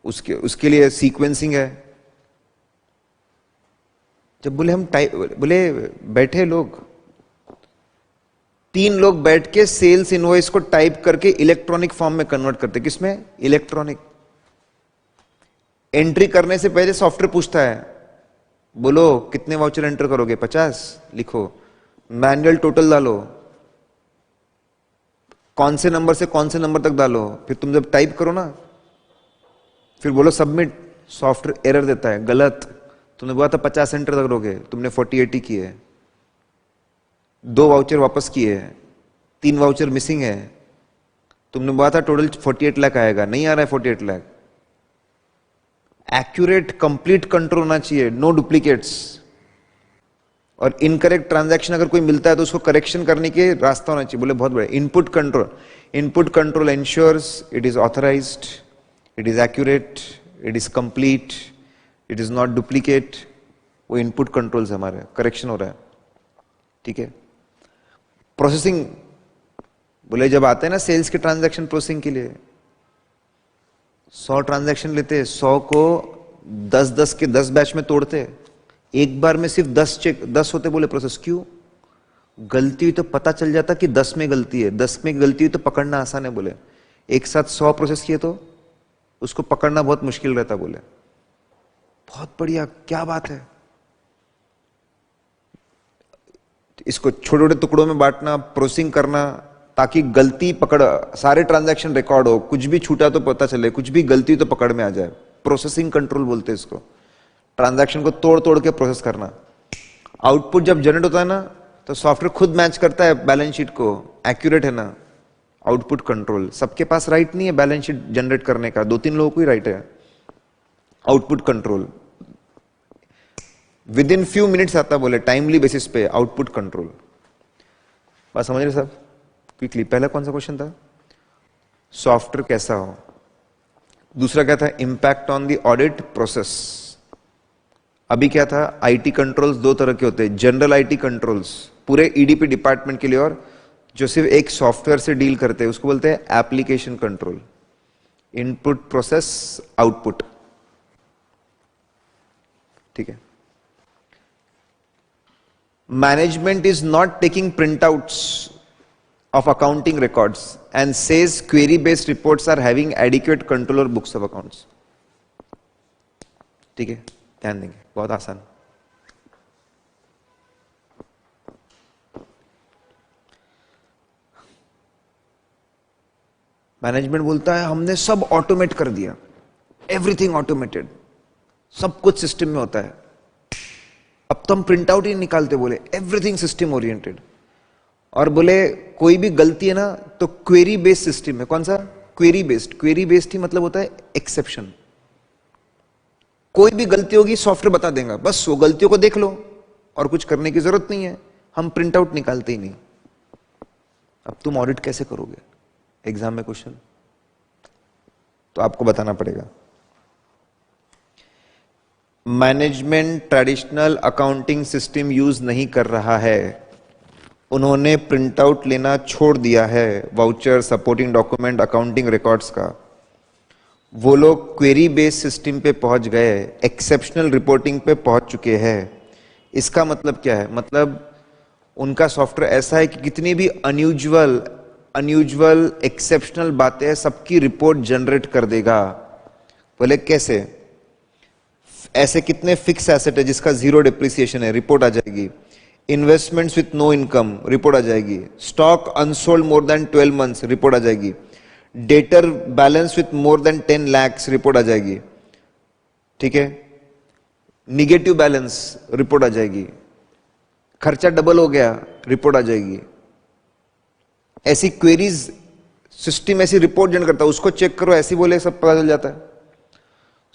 उसके लिए सीक्वेंसिंग है। जब बोले हम टाइप, बोले बैठे लोग, 3 लोग बैठ के सेल्स इनवॉइस को टाइप करके इलेक्ट्रॉनिक फॉर्म में कन्वर्ट करते। किसमें? इलेक्ट्रॉनिक। एंट्री करने से पहले सॉफ्टवेयर पूछता है, बोलो कितने वाउचर एंटर करोगे? 50 लिखो, मैनुअल टोटल डालो, कौन से नंबर से कौन से नंबर तक डालो, फिर तुम जब टाइप करो ना, फिर बोलो सबमिट, सॉफ्टवेयर एरर देता है, गलत, तुमने बोला था 50 एंटर करोगे, तुमने 40-80 किए, 2 वाउचर वापस किए, 3 वाउचर मिसिंग है, तुमने बोला था टोटल 48 लाख आएगा, नहीं आ रहा है 48 लाख। एक्यूरेट कंप्लीट कंट्रोल होना चाहिए, नो डुप्लीकेट्स। और इनकरेक्ट ट्रांजैक्शन अगर कोई मिलता है तो उसको करेक्शन करने के रास्ता होना चाहिए। बोले बहुत बड़े input control, input control ensures it is authorised, it is accurate, it is complete, it is not duplicate. वो इनपुट कंट्रोल्स हमारे, करेक्शन हो रहा है, ठीक है। प्रोसेसिंग, बोले जब आते हैं ना सेल्स के ट्रांजैक्शन प्रोसेसिंग के लिए, 100 ट्रांजैक्शन लेते, 100 को 10-10 के 10 बैच में तोड़ते, एक बार में सिर्फ 10 होते। बोले प्रोसेस क्यों? गलती हुई तो पता चल जाता कि 10 में गलती है, 10 में गलती हुई तो पकड़ना आसान है। बोले एक साथ 100 प्रोसेस किए तो उसको पकड़ना बहुत मुश्किल रहता। बोले बहुत बढ़िया, क्या बात है। इसको छोटे छोटे टुकड़ों में बांटना, प्रोसेसिंग करना, ताकि गलती पकड़, सारे ट्रांजैक्शन रिकॉर्ड हो, कुछ भी छूटा तो पता चले, कुछ भी गलती हुई तो पकड़ में आ जाए। प्रोसेसिंग कंट्रोल बोलते हैं इसको। ट्रांजैक्शन को तोड़ तोड़ के प्रोसेस करना। आउटपुट जब जनरेट होता है ना, तो सॉफ्टवेयर खुद मैच करता है बैलेंस शीट को, एक्यूरेट है ना। आउटपुट कंट्रोल, सबके पास राइट नहीं है बैलेंस शीट जनरेट करने का, 2-3 लोगों को ही राइट है। Output control with in few minutes आता, बोले टाइमली बेसिस पे आउटपुट कंट्रोल। बात समझ रहे साहब? क्विकली, पहला कौन सा क्वेश्चन था? सॉफ्टवेयर कैसा हो। दूसरा क्या था? Impact on the audit process. अभी क्या था? आईटी कंट्रोल्स 2 तरह के होते हैं, जनरल आईटी कंट्रोल्स पूरे ईडीपी डिपार्टमेंट के लिए, और जो सिर्फ एक सॉफ्टवेयर से डील करते हैं उसको बोलते हैं application control. Input, process, output, ठीक है। Management is not taking printouts of accounting records and says query based reports are having adequate control over books of accounts। ठीक है, ध्यान देंगे, बहुत आसान। मैनेजमेंट बोलता है हमने सब ऑटोमेट कर दिया, एवरीथिंग ऑटोमेटेड, सब कुछ सिस्टम में होता है, अब तो हम प्रिंट आउट ही निकालते। बोले एवरीथिंग सिस्टम ओरिएंटेड। और बोले कोई भी गलती है ना तो क्वेरी बेस्ड सिस्टम है। कौन सा? Query based. क्वेरी बेस्ड ही मतलब होता है एक्सेप्शन। कोई भी गलती होगी सॉफ्टवेयर बता देगा, बस वो गलतियों को देख लो और कुछ करने की जरूरत नहीं है, हम प्रिंट आउट निकालते ही नहीं। अब तुम ऑडिट कैसे करोगे एग्जाम में क्वेश्चन? तो आपको बताना पड़ेगा। Management traditional accounting system use नहीं कर रहा है, उन्होंने प्रिंट आउट लेना छोड़ दिया है voucher, supporting document, accounting records का। वो लोग क्वेरी बेस्ड सिस्टम पे पहुंच गए, एक्सेप्शनल रिपोर्टिंग पे पहुंच चुके हैं। इसका मतलब क्या है? मतलब उनका सॉफ्टवेयर ऐसा है कि कितनी भी अनयूजुअल एक्सेप्शनल बातें सबकी रिपोर्ट जनरेट कर देगा। बोले कैसे? ऐसे कितने फिक्स एसेट है जिसका 0 डिप्रिसिएशन है, रिपोर्ट आ जाएगी। Investments with no income, report आ जाएगी। Stock unsold more than 12 months, report आ जाएगी। Debtor balance with more than 10 lakhs, report आ जाएगी, ठीक है। निगेटिव बैलेंस, रिपोर्ट आ जाएगी। खर्चा डबल हो गया, रिपोर्ट आ जाएगी। ऐसी क्वेरीज सिस्टम ऐसी रिपोर्ट जनरेट करता है, उसको चेक करो, ऐसी बोले सब पता चल जाता है।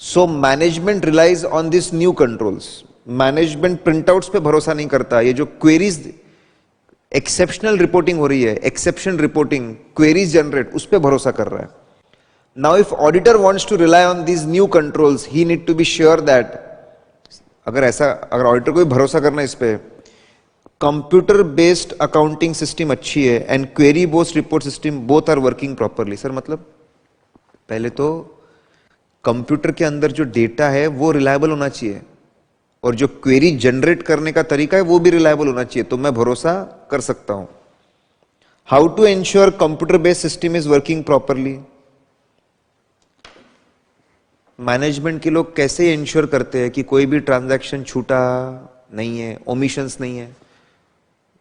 So management relies on this new controls. Management printouts पे भरोसा नहीं करता। ये जो क्वेरीज एक्सेप्शनल रिपोर्टिंग हो रही है, एक्सेप्शन रिपोर्टिंग, क्वेरीज जनरेट, उस पे भरोसा कर रहा है। Now if auditor wants to rely on these new controls, he need to be sure that, अगर ऑडिटर को भी भरोसा करना इस पे, कंप्यूटर बेस्ड अकाउंटिंग सिस्टम अच्छी है and query based report system both are working properly. Sir मतलब पहले तो कंप्यूटर के अंदर जो डेटा है वो रिलायबल होना चाहिए, और जो क्वेरी जनरेट करने का तरीका है वो भी रिलायबल होना चाहिए, तो मैं भरोसा कर सकता हूं। How to ensure computer based system is working properly. Management के लोग कैसे इंश्योर करते हैं कि कोई भी ट्रांजैक्शन छूटा नहीं है, ओमिशंस नहीं है।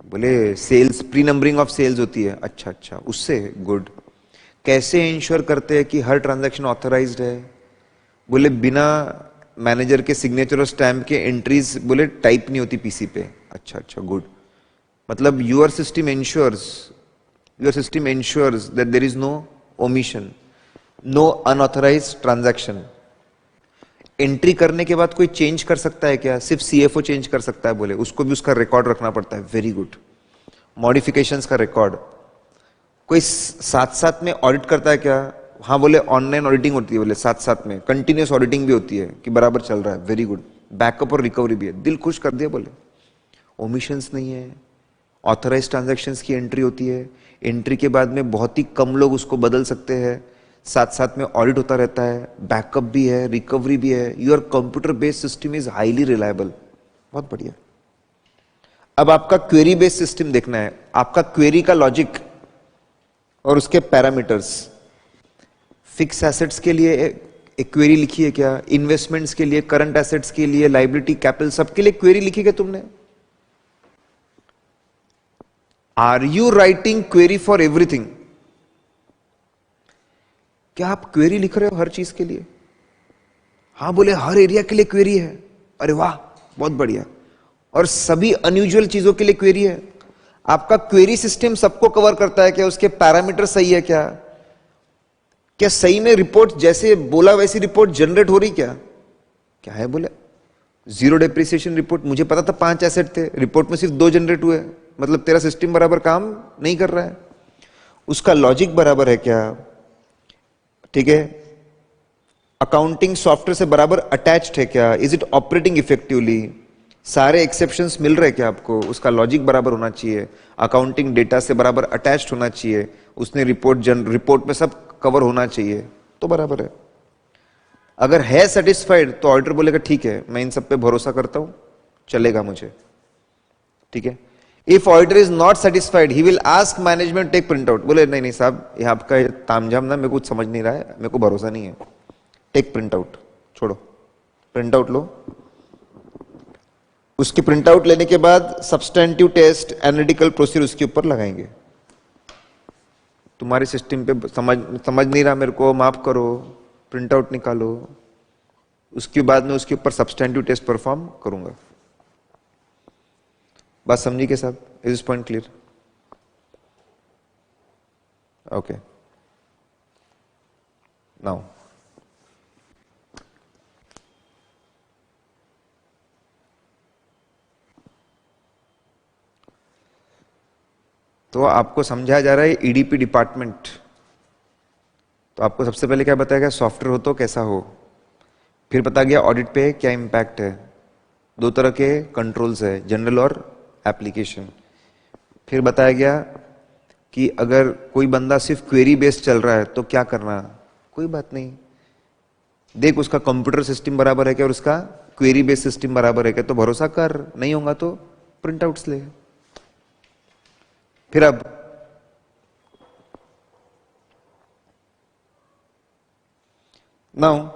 बोले sales, pre numbering of sales होती है, अच्छा अच्छा, उससे गुड। कैसे इंश्योर करते हैं कि हर ट्रांजैक्शन ऑथराइज्ड है। बोले बिना मैनेजर के सिग्नेचर और स्टैम्प के एंट्रीज बोले टाइप नहीं होती पीसी पे, अच्छा अच्छा गुड। मतलब your system ensures that there is no omission, no unauthorized transaction. Entry करने के बाद कोई चेंज कर सकता है क्या? सिर्फ सीएफओ चेंज कर सकता है, बोले उसको भी उसका रिकॉर्ड रखना पड़ता है, वेरी गुड। मॉडिफिकेशंस का रिकॉर्ड कोई साथ साथ में ऑडिट करता है क्या? हाँ बोले ऑनलाइन ऑडिटिंग होती है, बोले साथ साथ में कंटिन्यूस ऑडिटिंग भी होती है कि बराबर चल रहा है, वेरी गुड। बैकअप और रिकवरी भी है, दिल खुश कर दिया। बोले ओमिशंस नहीं है, ऑथराइज ट्रांजैक्शंस की एंट्री होती है, एंट्री के बाद में बहुत ही कम लोग उसको बदल सकते हैं, साथ साथ में ऑडिट होता रहता है, बैकअप भी है, रिकवरी भी है। Your computer based system is highly reliable, बहुत बढ़िया। अब आपका क्वेरी बेस्ड सिस्टम देखना है, आपका क्वेरी का लॉजिक और उसके पैरामीटर्स। फिक्स एसेट्स के लिए एक क्वेरी लिखी है क्या? इन्वेस्टमेंट्स के लिए, करंट एसेट्स के लिए, लाइबिलिटी, कैपिटल, सबके लिए क्वेरी लिखी क्या तुमने? Are you writing query for everything? क्या आप क्वेरी लिख रहे हो हर चीज के लिए? हाँ बोले हर एरिया के लिए क्वेरी है, अरे वाह बहुत बढ़िया। और सभी अनयूजुअल चीजों के लिए क्वेरी है। आपका क्वेरी सिस्टम सबको कवर करता है क्या? उसके पैरामीटर सही है क्या? क्या सही में रिपोर्ट जैसे बोला वैसी रिपोर्ट जनरेट हो रही क्या? क्या है बोले जीरो डेप्रिसिएशन रिपोर्ट, मुझे पता था 5 एसेट थे, रिपोर्ट में सिर्फ 2 जनरेट हुए, मतलब तेरा सिस्टम बराबर काम नहीं कर रहा है। उसका लॉजिक बराबर है क्या? ठीक है, अकाउंटिंग सॉफ्टवेयर से बराबर अटैच्ड है क्या? Is it operating effectively? सारे एक्सेप्शंस मिल रहे क्या आपको? उसका लॉजिक बराबर होना चाहिए, अकाउंटिंग डेटा से बराबर अटैच्ड होना चाहिए, उसने रिपोर्ट में सब कवर होना चाहिए, तो बराबर है। अगर है सेटिस्फाइड तो ऑडिटर बोलेगा ठीक है मैं इन सब पे भरोसा करता हूं, चलेगा मुझे, ठीक है। If auditor is not satisfied he will ask management take print out. बोले नहीं नहीं साहब ये आपका तामझाम ना मेरे को समझ नहीं रहा है, मेरे को भरोसा नहीं है, टेक प्रिंट आउट, छोड़ो, प्रिंट आउट लो। उसकी प्रिंट आउट लेने के बाद सब्सटेंटिव टेस्ट, एनालिटिकल प्रोसीजर उसके ऊपर लगाएंगे। तुम्हारे सिस्टम पे समझ नहीं रहा मेरे को, माफ करो, प्रिंट आउट निकालो। उसके बाद में उसके ऊपर सब्सटेंटिव टेस्ट परफॉर्म करूंगा। बात समझी के साथ? Is this point clear? Okay, now तो आपको समझाया जा रहा है ईडीपी डिपार्टमेंट। तो आपको सबसे पहले क्या बताया गया? सॉफ्टवेयर हो तो कैसा हो, फिर बता गया ऑडिट पे क्या इंपैक्ट है, 2 तरह के कंट्रोल्स है, जनरल और एप्लीकेशन। फिर बताया गया कि अगर कोई बंदा सिर्फ क्वेरी बेस्ड चल रहा है तो क्या करना, कोई बात नहीं, देख उसका कंप्यूटर सिस्टम बराबर है क्या और उसका क्वेरी बेस्ड सिस्टम बराबर है क्या, तो भरोसा कर, नहीं होगा तो प्रिंट आउट्स ले। फिर अब now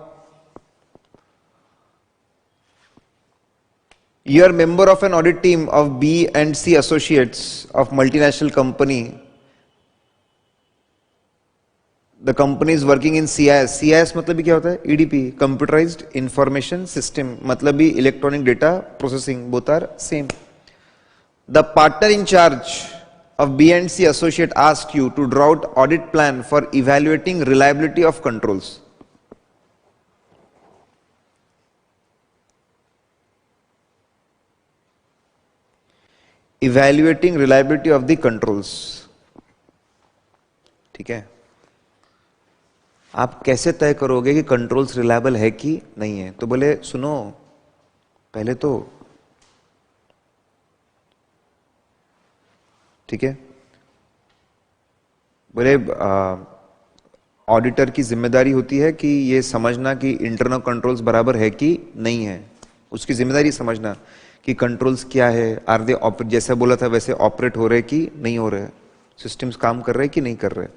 you are member of an audit team of B and C associates of multinational company. The company is working in CIS. CIS मतलब भी क्या होता है? EDP, Computerized Information System, मतलब भी Electronic Data Processing, both are same. The partner in charge of B and C associate asked you to draw out audit plan for evaluating reliability of controls. Evaluating reliability of the controls, ठीक है। आप कैसे तय करोगे कि कंट्रोल्स रिलायबल है कि नहीं है? तो बोले सुनो, पहले तो ठीक है, बोले ऑडिटर की जिम्मेदारी होती है कि ये समझना कि इंटरनल कंट्रोल्स बराबर है कि नहीं है, उसकी जिम्मेदारी समझना कि कंट्रोल्स क्या है, आर दे ऑपरेट, जैसा बोला था वैसे ऑपरेट हो रहे कि नहीं हो रहे, सिस्टम्स काम कर रहे कि नहीं कर रहे।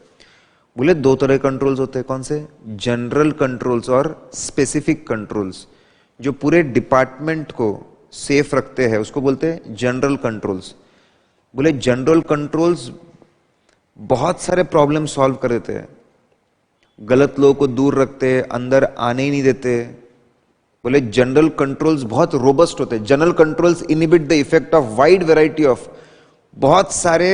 बोले दो तरह के कंट्रोल्स होते हैं, कौन से? जनरल कंट्रोल्स और स्पेसिफिक कंट्रोल्स। जो पूरे डिपार्टमेंट को सेफ रखते हैं उसको बोलते हैं जनरल कंट्रोल्स। बोले जनरल कंट्रोल्स बहुत सारे प्रॉब्लम सॉल्व कर देते हैं, गलत लोगों को दूर रखते हैं, अंदर आने ही नहीं देते। बोले जनरल कंट्रोल्स बहुत रोबस्ट होते हैं। General controls inhibit the effect of wide variety of, बहुत सारे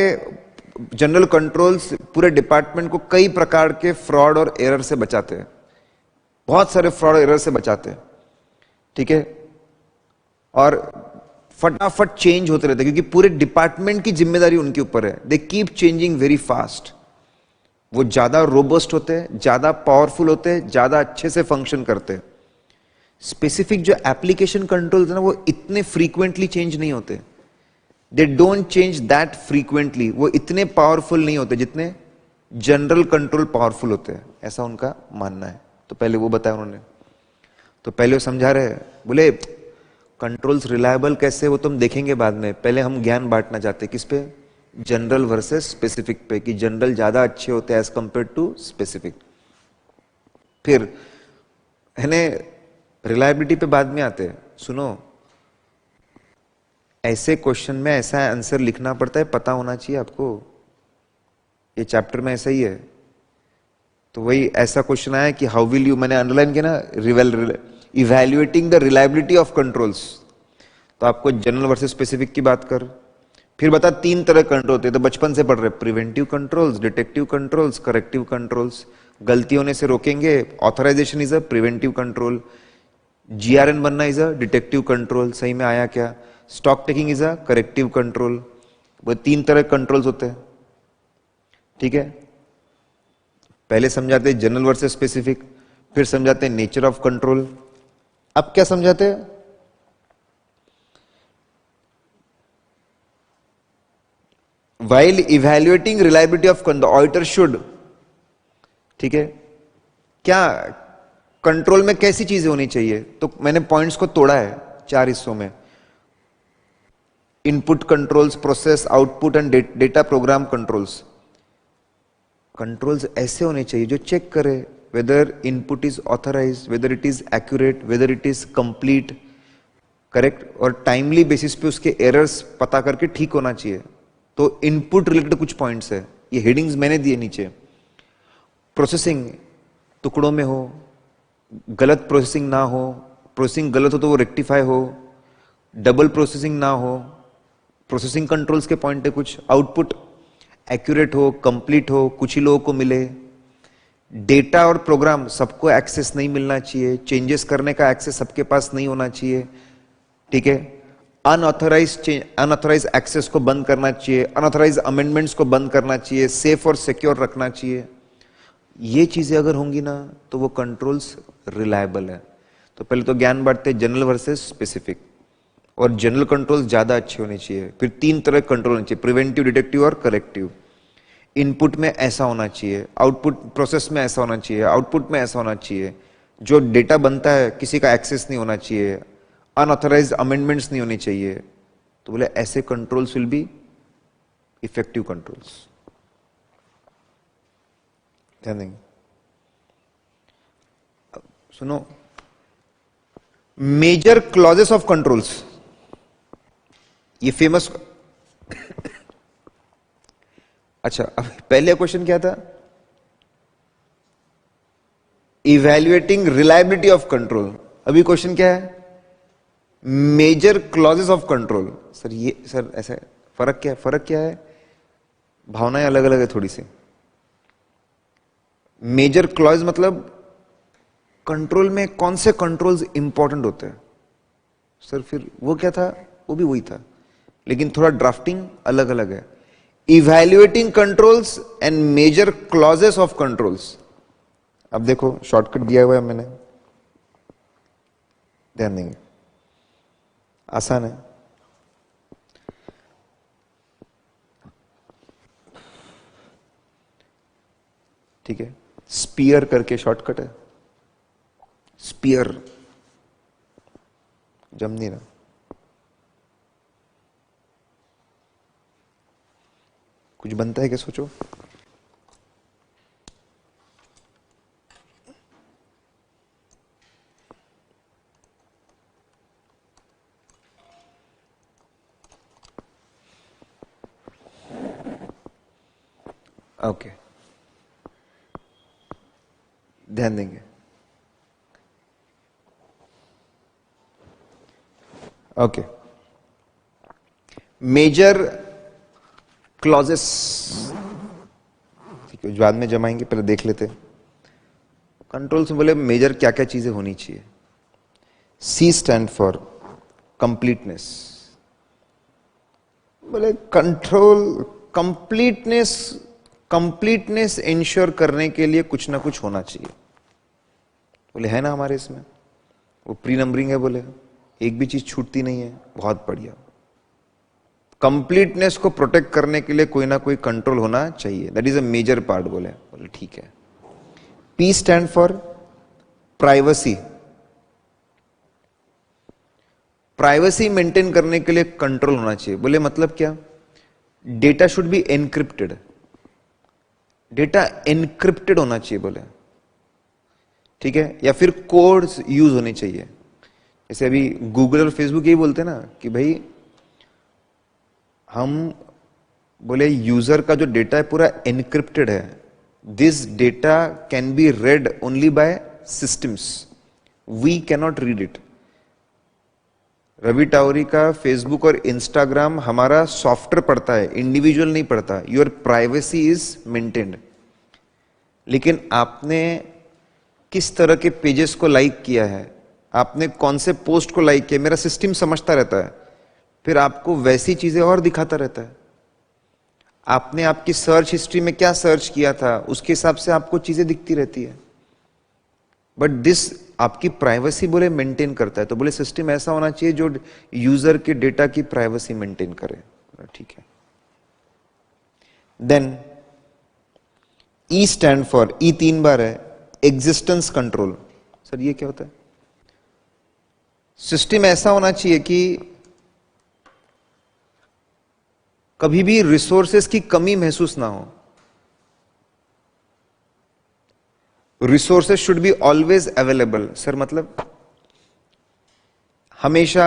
जनरल कंट्रोल्स पूरे डिपार्टमेंट को कई प्रकार के फ्रॉड और एरर से बचाते हैं, बहुत सारे फ्रॉड और एरर से बचाते हैं, ठीक है। और फटाफट चेंज होते रहते हैं क्योंकि पूरे डिपार्टमेंट की जिम्मेदारी उनके ऊपर है। They keep changing very fast. वो ज्यादा रोबस्ट होते हैं, ज्यादा पावरफुल होते हैं, ज्यादा अच्छे से फंक्शन करते हैं। स्पेसिफिक जो एप्लीकेशन कंट्रोल्स है ना, वो इतने फ्रीक्वेंटली चेंज नहीं होते, they don't change that frequently. वो इतने पावरफुल नहीं होते जितने जनरल कंट्रोल पावरफुल होते हैं, ऐसा उनका मानना है। तो पहले वो बताया उन्होंने। तो पहले वो समझा रहे, बोले कंट्रोल्स रिलायबल कैसे वो तुम देखेंगे बाद में, पहले हम ज्ञान बांटना चाहते हैं किस पे? जनरल वर्सेस स्पेसिफिक पे, कि जनरल ज्यादा अच्छे होते हैं एज कंपेयर टू स्पेसिफिक। फिर है ने रिलायबिलिटी पे बाद में आते हैं। सुनो, ऐसे क्वेश्चन में ऐसा आंसर लिखना पड़ता है, पता होना चाहिए आपको। ये चैप्टर में ऐसा ही है। तो वही ऐसा क्वेश्चन आया कि हाउ विल यू, मैंने अंडरलाइन किया ना, evaluating the reliability of controls. तो आपको जनरल वर्सेस स्पेसिफिक की बात कर। फिर बता तीन तरह कंट्रोल होते हैं, तो बचपन से पढ़ रहे, preventive controls, detective controls, corrective controls. गलती होने से रोकेंगे, authorization is a preventive control. GRN बनना इज अ डिटेक्टिव कंट्रोल, सही में आया क्या? Stock taking is a corrective control. वो तीन तरह कंट्रोल्स होते हैं, ठीक है। पहले समझाते हैं जनरल वर्सेस स्पेसिफिक, फिर समझाते हैं नेचर ऑफ कंट्रोल। अब क्या समझाते हैं? While evaluating reliability of the auditor should, ठीक है, क्या कंट्रोल में कैसी चीजें होनी चाहिए? तो मैंने पॉइंट्स को तोड़ा है चार हिस्सों में। Input controls, process, output and data program controls. Controls ऐसे होने चाहिए जो चेक करे whether input is authorize, whether it is accurate, whether it is complete, correct, और टाइमली बेसिस पे उसके एरर्स पता करके ठीक होना चाहिए। तो इनपुट रिलेटेड कुछ पॉइंट्स है, ये हेडिंग्स मैंने दिए नीचे। प्रोसेसिंग टुकड़ों में हो, गलत प्रोसेसिंग ना हो, प्रोसेसिंग गलत हो तो वो रेक्टिफाई हो, डबल प्रोसेसिंग ना हो। प्रोसेसिंग कंट्रोल्स के पॉइंट है कुछ। आउटपुट एक्यूरेट हो, कंप्लीट हो, कुछ ही लोगों को मिले। डेटा और प्रोग्राम सबको एक्सेस नहीं मिलना चाहिए, चेंजेस करने का एक्सेस सबके पास नहीं होना चाहिए, ठीक है। अनऑथराइज एक्सेस को बंद करना चाहिए, अनऑथराइज अमेंडमेंट्स को बंद करना चाहिए, सेफ और सिक्योर रखना चाहिए। ये चीजें अगर होंगी ना तो वो कंट्रोल्स रिलायबल है। तो पहले तो ज्ञान बांटते जनरल वर्सेस स्पेसिफिक, और जनरल कंट्रोल्स ज्यादा अच्छे होने चाहिए। फिर तीन तरह कंट्रोल होने चाहिए, प्रिवेंटिव, डिटेक्टिव और करेक्टिव। इनपुट में ऐसा होना चाहिए, आउटपुट प्रोसेस में ऐसा होना चाहिए, आउटपुट में ऐसा होना चाहिए। जो डेटा बनता है किसी का एक्सेस नहीं होना चाहिए, अनऑथराइज्ड अमेंडमेंट्स नहीं होनी चाहिए। तो बोले ऐसे controls will be effective controls. ध्यान देंगे। सुनो, मेजर क्लॉजेस ऑफ कंट्रोल्स, ये फेमस। अच्छा, अब पहले क्वेश्चन क्या था? Evaluating reliability of control. अभी क्वेश्चन क्या है? Major clauses of control. Sir ये, सर ऐसा फर्क क्या है? फर्क क्या है? भावनाएं अलग अलग है थोड़ी सी। मेजर क्लॉज मतलब कंट्रोल में कौन से कंट्रोल्स इंपॉर्टेंट होते हैं। सर फिर वो क्या था? वो भी वही था, लेकिन थोड़ा ड्राफ्टिंग अलग अलग है। Evaluating controls and major clauses of controls. अब देखो शॉर्टकट दिया हुआ है मैंने, ध्यान देंगे, आसान है। ठीक है। स्पीड स्पीयर करके शॉर्टकट है, स्पीयर, जम नहीं रहा। कुछ बनता है क्या, सोचो। ओके, ध्यान देंगे। ओके, मेजर क्लॉजेस, ठीक है, बाद में जमाएंगे, पहले देख लेते हैं। कंट्रोल से बोले मेजर क्या क्या चीजें होनी चाहिए। सी स्टैंड फॉर कंप्लीटनेस, बोले कंट्रोल कंप्लीटनेस इंश्योर करने के लिए कुछ ना कुछ होना चाहिए। बोले है ना हमारे इसमें, वो प्री नंबरिंग है, बोले एक भी चीज छूटती नहीं है, बहुत बढ़िया। कंप्लीटनेस को प्रोटेक्ट करने के लिए कोई ना कोई कंट्रोल होना चाहिए, that is a major part. बोले ठीक है। P stand for privacy, privacy maintain करने के लिए कंट्रोल होना चाहिए। बोले मतलब क्या, data should be encrypted, data encrypted होना चाहिए, बोले ठीक है। या फिर कोड्स यूज होने चाहिए, जैसे अभी गूगल और फेसबुक यही बोलते हैं ना कि भाई हम बोले यूजर का जो डेटा है पूरा एनक्रिप्टेड है, this data can be read only by systems, we cannot read it. Ravi Tawari का फेसबुक और इंस्टाग्राम हमारा सॉफ्टवेयर पढ़ता है, इंडिविजुअल नहीं पढ़ता। Your privacy is maintained. लेकिन आपने किस तरह के पेजेस को लाइक किया है, आपने कौन से पोस्ट को लाइक किया, मेरा सिस्टम समझता रहता है, फिर आपको वैसी चीजें और दिखाता रहता है। आपने आपकी सर्च हिस्ट्री में क्या सर्च किया था, उसके हिसाब से आपको चीजें दिखती रहती है। बट दिस आपकी प्राइवेसी बोले मेंटेन करता है। तो बोले सिस्टम ऐसा होना चाहिए जो यूजर के डेटा की प्राइवेसी मेंटेन करे, ठीक है। देन ई स्टैंड फॉर, ई 3 बार है, एग्जिस्टेंस कंट्रोल। सर ये क्या होता है? सिस्टम ऐसा होना चाहिए कि कभी भी रिसोर्सेस की कमी महसूस ना हो। Resources should be always available. Sir मतलब हमेशा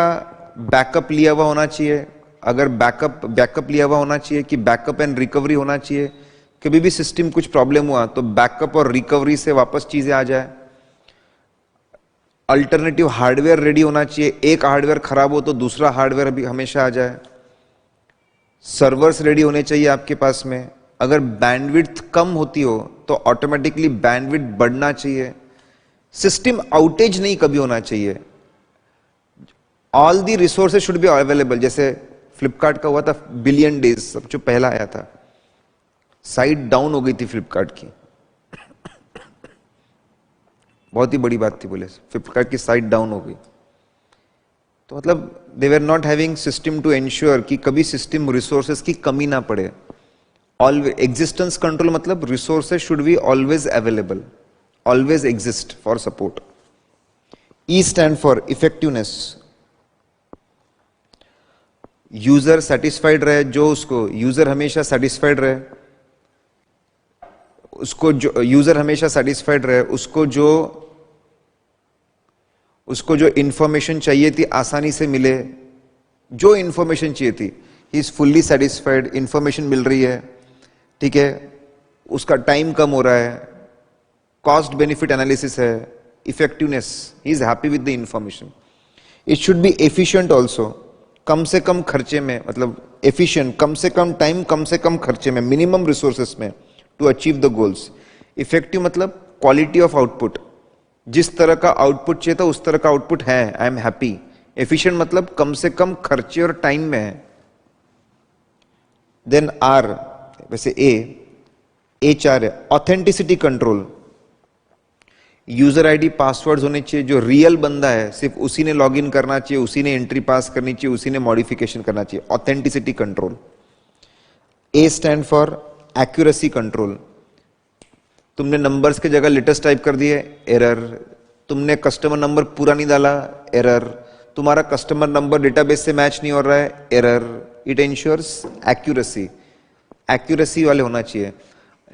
बैकअप लिया हुआ होना चाहिए। अगर बैकअप लिया हुआ होना चाहिए कि बैकअप एंड रिकवरी होना चाहिए। कभी भी सिस्टम कुछ प्रॉब्लम हुआ तो बैकअप और रिकवरी से वापस चीजें आ जाए। अल्टरनेटिव हार्डवेयर रेडी होना चाहिए, एक हार्डवेयर खराब हो तो दूसरा हार्डवेयर भी हमेशा आ जाए। सर्वर्स रेडी होने चाहिए आपके पास में। अगर बैंडविड्थ कम होती हो तो ऑटोमेटिकली बैंडविड्थ बढ़ना चाहिए। सिस्टम आउटेज नहीं कभी होना चाहिए। All the resources should be available. जैसे फ्लिपकार्ट का हुआ था बिलियन डेज, सब जो पहला आया था, साइट डाउन हो गई थी फ्लिपकार्ट की, बहुत ही बड़ी बात थी। बोले फ्लिपकार्ट की साइट डाउन हो गई तो मतलब they were not having system to ensure कि कभी सिस्टम रिसोर्सेज की कमी ना पड़े। ऑलवेज एग्जिस्टेंस कंट्रोल मतलब resources should be always available, always exist for support. E stand for effectiveness. User satisfied रहे, जो उसको यूजर हमेशा सेटिस्फाइड रहे, उसको जो यूजर हमेशा सेटिस्फाइड रहे, उसको जो इंफॉर्मेशन चाहिए थी आसानी से मिले। जो इंफॉर्मेशन चाहिए थी, he is fully satisfied, information मिल रही है, ठीक है, उसका टाइम कम हो रहा है, कॉस्ट बेनिफिट एनालिसिस है, effectiveness, he is happy with the information. It should be efficient also, कम से कम खर्चे में, मतलब एफिशिएंट, कम से कम टाइम, कम से कम खर्चे में, मिनिमम रिसोर्सेस में, to achieve the goals. Effective मतलब क्वालिटी ऑफ आउटपुट, जिस तरह का आउटपुट चाहिए था उस तरह का आउटपुट है, आई एम हैप्पी। एफिशिएंट मतलब कम से कम खर्चे और टाइम में है। देन आर, वैसे ए 4 है, authenticity control. User ID passwords होने चाहिए, जो रियल बंदा है सिर्फ उसी ने लॉग इन करना चाहिए, उसी ने एंट्री पास करनी चाहिए, उसी ने मॉडिफिकेशन करना चाहिए, authenticity control. A stand for accuracy control. तुमने नंबर्स की जगह लेटेस्ट टाइप कर दिए, एरर। तुमने कस्टमर नंबर पूरा नहीं डाला, एरर। तुम्हारा कस्टमर नंबर डेटाबेस से मैच नहीं हो रहा है, error. It ensures accuracy, accuracy वाले होना चाहिए।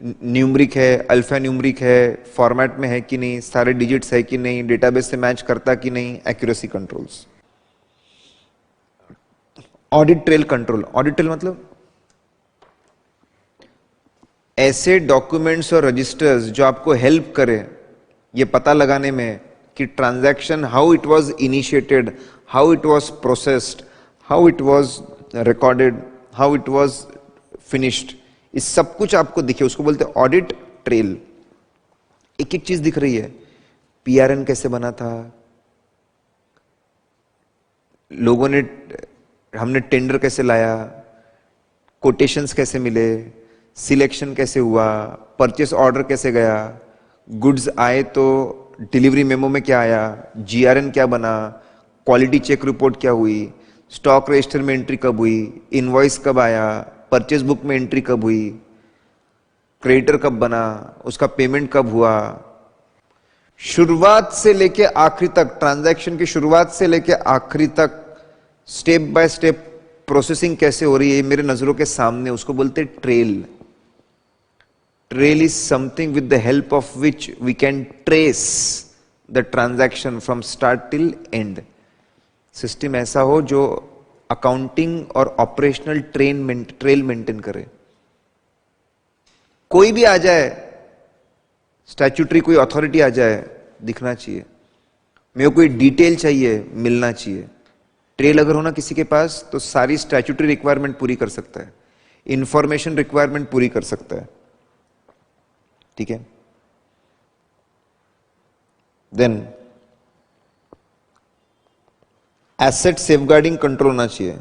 न्यूमरिक है, अल्फा न्यूमरिक है, फॉर्मेट में है कि नहीं, सारे डिजिट्स है कि नहीं, डेटाबेस से मैच करता कि नहीं, accuracy controls. Audit trail control, audit trail मतलब ऐसे डॉक्यूमेंट्स और रजिस्टर्स जो आपको हेल्प करें ये पता लगाने में कि transaction how it was initiated, how it was processed, how it was recorded, how it was finished, इस सब कुछ आपको दिखे, उसको बोलते हैं ऑडिट ट्रेल। एक एक चीज दिख रही है, पीआरएन कैसे बना था, लोगों ने, हमने टेंडर कैसे लाया, कोटेशंस कैसे मिले, सिलेक्शन कैसे हुआ, परचेस ऑर्डर कैसे गया, गुड्स आए तो डिलीवरी मेमो में क्या आया, जीआरएन क्या बना, क्वालिटी चेक रिपोर्ट क्या हुई, स्टॉक रजिस्टर में एंट्री कब हुई, इनवॉइस कब आया, परचेस बुक में एंट्री कब हुई, क्रेडिटर कब बना, उसका पेमेंट कब हुआ, शुरुआत से लेके आखिरी तक, ट्रांजैक्शन की शुरुआत से लेके आखिरी तक स्टेप बाय स्टेप प्रोसेसिंग कैसे हो रही है मेरे नजरों के सामने, उसको बोलते trail. Trail is something with the help of which we can trace the transaction from start till end. System ऐसा हो जो अकाउंटिंग और ऑपरेशनल ट्रेल मेंटेन करे। कोई भी आ जाए, स्टैट्यूटरी कोई अथॉरिटी आ जाए, दिखना चाहिए, मेरे को कोई डिटेल चाहिए, मिलना चाहिए। ट्रेल अगर होना किसी के पास तो सारी स्टैट्यूटरी रिक्वायरमेंट पूरी कर सकता है, इंफॉर्मेशन रिक्वायरमेंट पूरी कर सकता है, ठीक है। देन एसेट सेफगार्डिंग कंट्रोल होना चाहिए।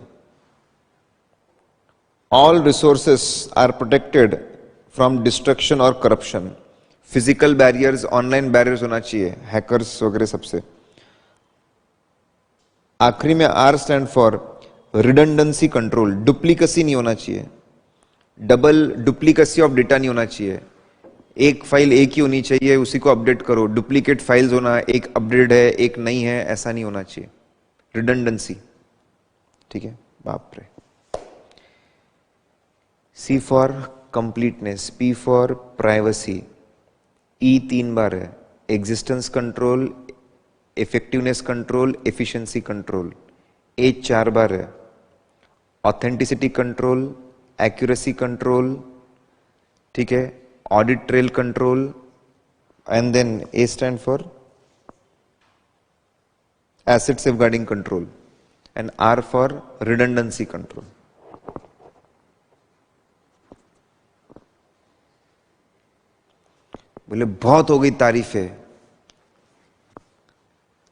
All resources are protected from destruction और corruption. Physical barriers, online barriers होना चाहिए, हैकर्स वगैरह सबसे। आखिरी में R stand for redundancy control, duplicacy नहीं होना चाहिए, डबल डुप्लीकेसी ऑफ डेटा नहीं होना चाहिए। एक फाइल एक ही होनी चाहिए, उसी को अपडेट करो। डुप्लीकेट फाइल्स होना, एक अपडेट है एक नहीं है, ऐसा नहीं होना चाहिए, रिडंडेंसी, ठीक है। बाप रे। C for completeness, P for privacy, E 3 बार है, existence control, effectiveness control, efficiency control. A 4 बार है, ऑथेंटिसिटी कंट्रोल, एक्यूरेसी कंट्रोल, ठीक है, audit trail control, and then A stand for asset safeguarding control and R for redundancy control. बोले बहुत हो गई तारीफें,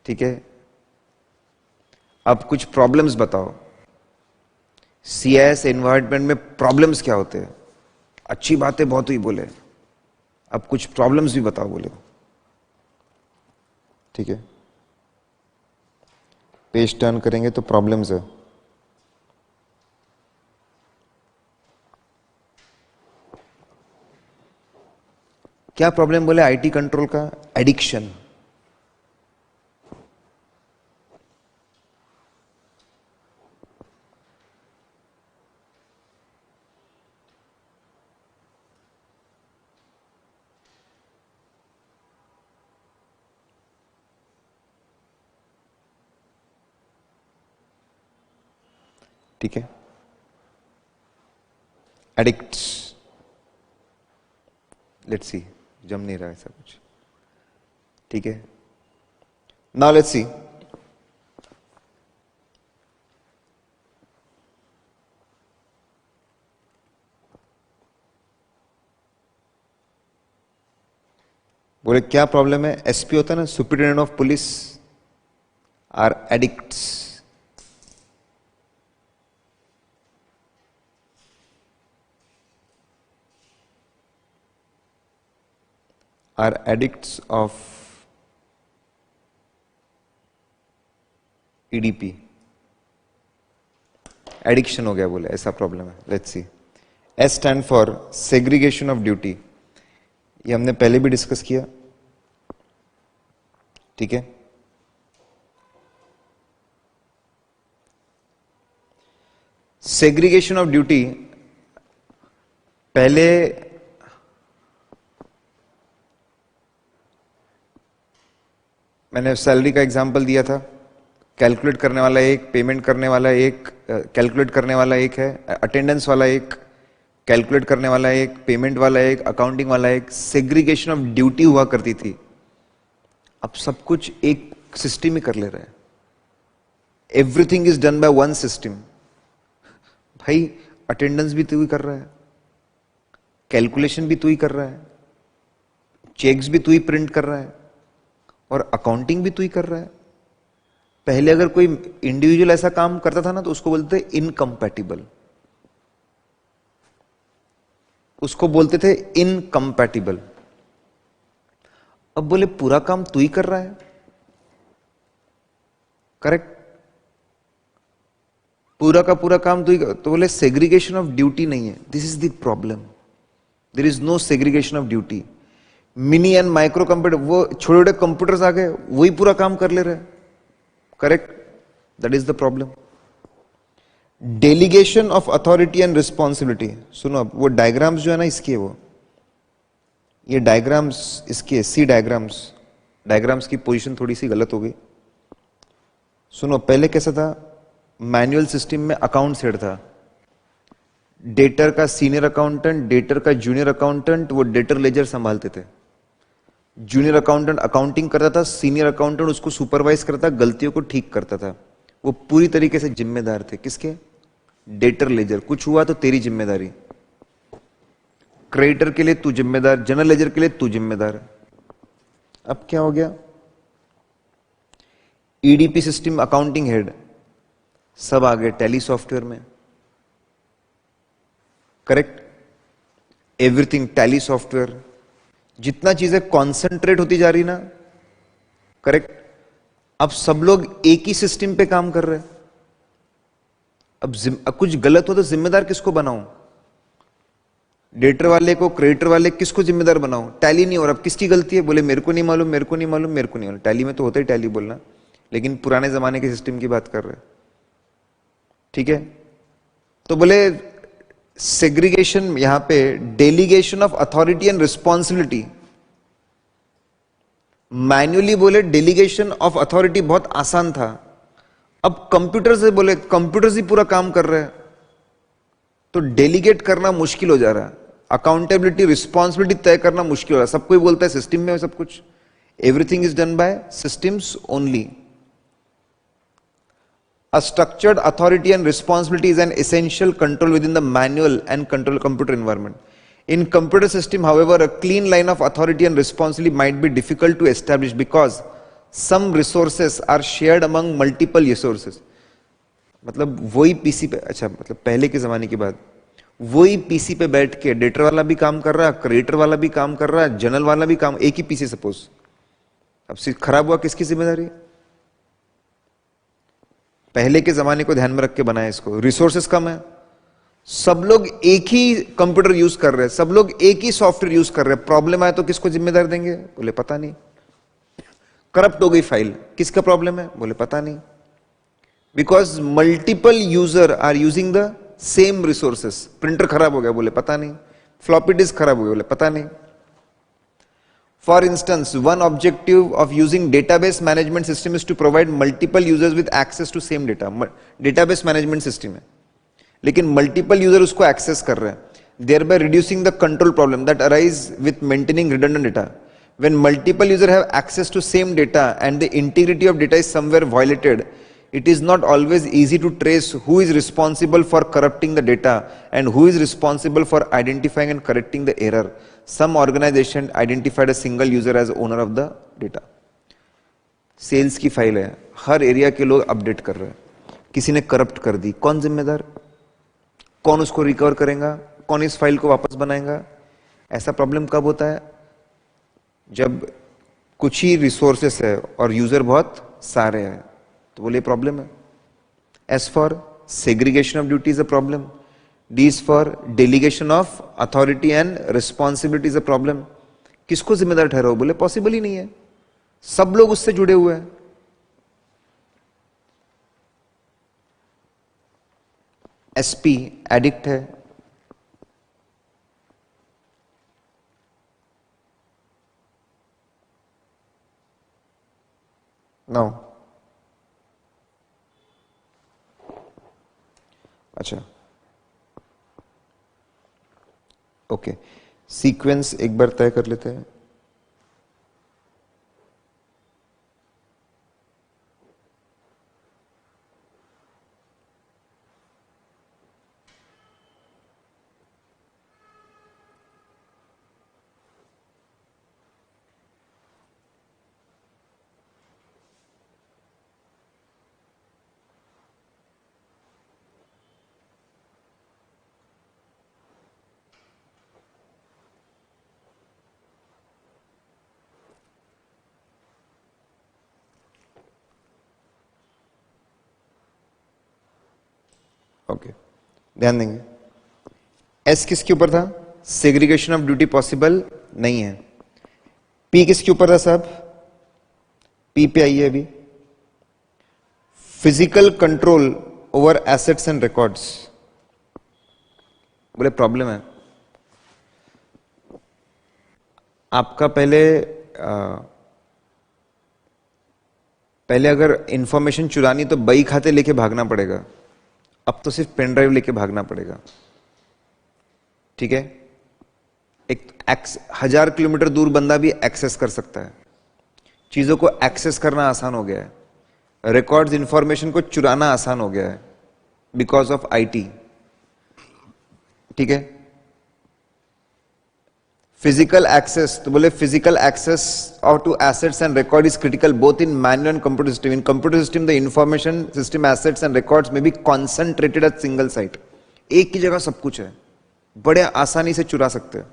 ठीक है, अब कुछ प्रॉब्लम्स बताओ। सीएस एनवायरनमेंट में प्रॉब्लम्स क्या होते हैं? अच्छी बातें बहुत हुई बोले, अब कुछ प्रॉब्लम्स भी बताओ बोले, ठीक है। पेज टर्न करेंगे तो प्रॉब्लम्स है। क्या प्रॉब्लम बोले आईटी कंट्रोल का? एडिक्शन। ठीक है, एडिक्ट्स, लेट्स सी, जम नहीं रहा ऐसा कुछ, ठीक है। नाउ लेट्स सी, बोले क्या प्रॉब्लम है? एसपी होता है ना, superintendent of police, are addicts. Are addicts of EDP. Addiction हो गया बोले, ऐसा प्रॉब्लम है। Let's see, S stand for segregation of duty. ये हमने पहले भी डिस्कस किया, ठीक है। सेग्रीगेशन ऑफ ड्यूटी, पहले मैंने सैलरी का एग्जांपल दिया था, कैलकुलेट करने वाला एक, पेमेंट करने वाला एक, कैलकुलेट करने वाला एक है, अटेंडेंस वाला एक, कैलकुलेट करने वाला एक, पेमेंट वाला एक, अकाउंटिंग वाला एक। सेग्रीगेशन ऑफ ड्यूटी हुआ करती थी, अब सब कुछ एक सिस्टम ही कर ले रहा है। Everything is done by one system. भाई अटेंडेंस भी तू ही कर रहा है, कैलकुलेशन भी तू ही कर रहा है, चेक्स भी तू ही प्रिंट कर रहा है, और अकाउंटिंग भी तू ही कर रहा है। पहले अगर कोई इंडिविजुअल ऐसा काम करता था ना तो उसको बोलते थे इनकम्पैटिबल, उसको बोलते थे इनकम्पैटिबल। अब बोले पूरा काम तू ही कर रहा है, करेक्ट, पूरा का पूरा काम तू ही कर, तो बोले सेग्रीगेशन ऑफ ड्यूटी नहीं है। This is the problem, there is no segregation of duty. Mini and micro computer, वो छोटे छोटे कंप्यूटर्स आ गए, वही पूरा काम कर ले रहे हैं, correct, that is the problem. Delegation of authority and responsibility, सुनो अब वो डायग्राम्स जो है ना इसकी है, वो ये डायग्राम्स इसके सी डायग्राम्स, डायग्राम्स की पोजीशन थोड़ी सी गलत हो गई। सुनो, पहले कैसा था, मैनुअल सिस्टम में अकाउंट हेड था, डेटर का सीनियर अकाउंटेंट, डेटर का जूनियर अकाउंटेंट, वो डेटर लेजर संभालते थे। जूनियर अकाउंटेंट अकाउंटिंग करता था, सीनियर अकाउंटेंट उसको सुपरवाइज करता, गलतियों को ठीक करता था। वो पूरी तरीके से जिम्मेदार थे, किसके, डेटर लेजर। कुछ हुआ तो तेरी जिम्मेदारी, क्रेडिटर के लिए तू जिम्मेदार, जनरल लेजर के लिए तू जिम्मेदार। अब क्या हो गया, ईडीपी सिस्टम, अकाउंटिंग हेड सब आ गए टैली सॉफ्टवेयर में, करेक्ट, एवरीथिंग टैली सॉफ्टवेयर। जितना चीजें कॉन्सेंट्रेट होती जा रही ना, करेक्ट, अब सब लोग एक ही सिस्टम पे काम कर रहे हैं। अब कुछ गलत हो तो जिम्मेदार किसको बनाऊं, डेटर वाले को, क्रेडिटर वाले, किसको जिम्मेदार बनाऊं। टैली नहीं हो रहा, अब किसकी गलती है, बोले मेरे को नहीं मालूम, मेरे को नहीं मालूम, मेरे को नहीं मालूम। टैली में तो होता ही टैली बोलना, लेकिन पुराने जमाने के सिस्टम की बात कर रहे हैं, ठीक है। तो बोले सेग्रीगेशन, यहां पे delegation of authority and responsibility. Manually बोले डेलीगेशन ऑफ अथॉरिटी बहुत आसान था, अब कंप्यूटर से बोले कंप्यूटर ही पूरा काम कर रहे हैं, तो डेलीगेट करना मुश्किल हो जा रहा है, अकाउंटेबिलिटी, रिस्पॉन्सिबिलिटी तय करना मुश्किल हो रहा है। सब कोई बोलता है सिस्टम में सब कुछ, everything is done by systems only. A structured authority and responsibility is an essential control within the manual and control computer environment. In computer system, however, a clean line of authority and responsibility might be difficult to establish because some resources are shared among multiple resources. मतलब वही पीसी पे, अच्छा मतलब पहले के जमाने की बात, वही पीसी पे बैठ के डेटर वाला भी काम कर रहा है, क्रेडिटर वाला भी काम कर रहा है, जनरल वाला भी काम, एक ही पीसी सपोज। अब खराब हुआ, किसकी जिम्मेदारी, पहले के जमाने को ध्यान में रख के बनाया इसको। रिसोर्सेस कम है, सब लोग एक ही कंप्यूटर यूज कर रहे हैं, सब लोग एक ही सॉफ्टवेयर यूज कर रहे हैं, प्रॉब्लम आए तो किसको जिम्मेदार देंगे, बोले पता नहीं। करप्ट हो गई फाइल, किसका प्रॉब्लम है, बोले पता नहीं। Because multiple user are using the same resources. Printer खराब हो गया, बोले पता नहीं। फ्लॉपी डिस्क खराब हो गया, बोले पता नहीं। For instance, one objective of using database management system is to provide multiple users with access to same data. Database management system है, लेकिन multiple user उसको access कर रहे हैं, thereby reducing the control problem that arise with maintaining redundant data. When multiple users have access to same data and the integrity of data is somewhere violated, it is not always easy to trace who is responsible for corrupting the data and who is responsible for identifying and correcting the error. Some organization identified a single user as owner of the data. Sales की फाइल है, हर एरिया के लोग अपडेट कर रहे हैं, किसी ने करप्ट कर दी, कौन जिम्मेदार, कौन उसको रिकवर करेगा, कौन इस फाइल को वापस बनाएगा। ऐसा प्रॉब्लम कब होता है, जब कुछ ही रिसोर्सेस है और यूजर बहुत सारे हैं, तो बोले प्रॉब्लम है। As for segregation of duty is a problem, D is for delegation of authority and responsibility is a problem. किसको जिम्मेदार ठहराओ? बोले पॉसिबल ही नहीं है, सब लोग उससे जुड़े हुए हैं। एसपी एडिक्ट है, नो। अच्छा, ओके, सीक्वेंस एक बार तय कर लेते हैं। ओके, ध्यान देंगे। एस किसके ऊपर था? सेग्रीगेशन ऑफ ड्यूटी पॉसिबल नहीं है। पी किसके ऊपर था साहब? पी पे आइए अभी। Physical control over assets and records. बोले प्रॉब्लम है आपका। पहले अगर इंफॉर्मेशन चुरानी तो बही खाते लेके भागना पड़ेगा, अब तो सिर्फ पेन ड्राइव लेके भागना पड़ेगा। ठीक है, एक 1000 किलोमीटर दूर बंदा भी एक्सेस कर सकता है। चीजों को एक्सेस करना आसान हो गया है। रिकॉर्ड्स, इंफॉर्मेशन को चुराना आसान हो गया है बिकॉज ऑफ आईटी। ठीक है, फिजिकल एक्सेस, तो बोले फिजिकल एक्सेस और to assets and record is critical both in manual and computer system. In computer system the information system assets and records में be concentrated at single site. एक की जगह सब कुछ है, बड़े आसानी से चुरा सकते हैं।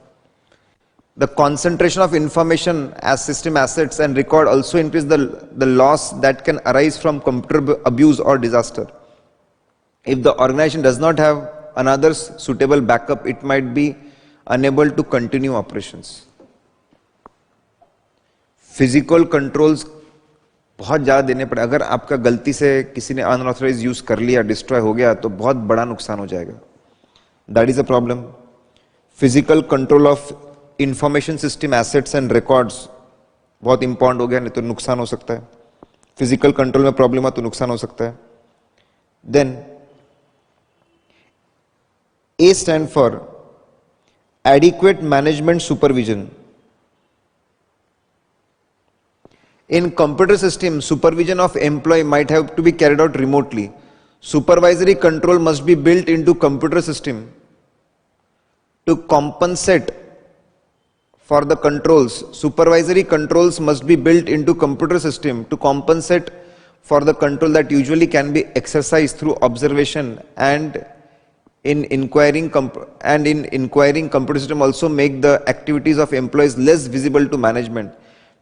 The concentration of information as system assets and record also increase the loss that can arise from computer abuse or disaster. If the organization does not have another suitable backup, it might be unable to continue operations. Physical controls बहुत ज़्यादा देने पड़े। अगर आपका गलती से किसी ने अनऑथराइज यूज कर लिया, डिस्ट्रॉय हो गया, तो बहुत बड़ा नुकसान हो जाएगा। That is a problem. Physical control of information system assets and records बहुत इंपॉर्टेंट हो गया, नहीं तो नुकसान हो सकता है। फिजिकल कंट्रोल में प्रॉब्लम है तो नुकसान हो सकता है। Then A stand for adequate management supervision. In computer system supervision of employ might have to be carried out remotely. Supervisory control must be built into computer system to compensate for the controls. Supervisory controls must be built into computer system to compensate for the control that usually can be exercised through observation, and in inquiring computer system also make the activities of employees less visible to management.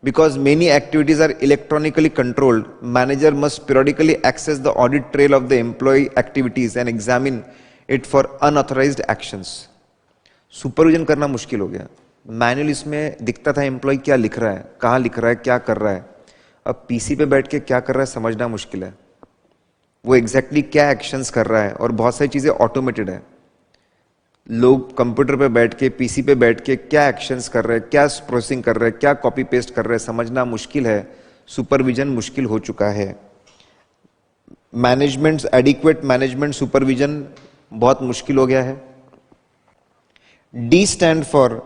Because many activities are electronically controlled, manager must periodically access the audit trail of the employee activities and examine it for unauthorized actions. Supervision करना मुश्किल हो गया। मैनुअल इसमें दिखता था एम्प्लॉय क्या लिख रहा है, कहाँ लिख रहा है, क्या कर रहा है। अब पीसी पे बैठ के क्या कर रहा है समझना मुश्किल है, वो एग्जैक्टली क्या एक्शंस कर रहा है। और बहुत सारी चीजें ऑटोमेटेड है। लोग कंप्यूटर पे बैठ के, पीसी पे बैठ के क्या एक्शंस कर रहे हैं, क्या प्रोसेसिंग कर रहे हैं, क्या कॉपी पेस्ट कर रहे हैं, समझना मुश्किल है। सुपरविजन मुश्किल हो चुका है। मैनेजमेंट, एडिक्वेट मैनेजमेंट सुपरविजन बहुत मुश्किल हो गया है। D stand for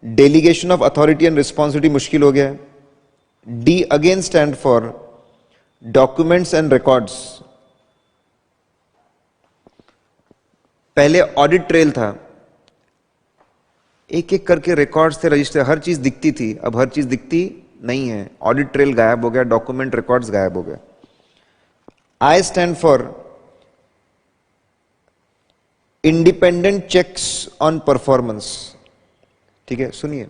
delegation of authority and responsibility मुश्किल हो गया है। D again stand for documents and records. पहले ऑडिट ट्रेल था, एक एक करके रिकॉर्ड्स थे, रजिस्टर, हर चीज दिखती थी। अब हर चीज दिखती नहीं है, ऑडिट ट्रेल गायब हो गया, डॉक्यूमेंट रिकॉर्ड्स गायब हो गए। I stand for independent checks on performance. ठीक है, सुनिए,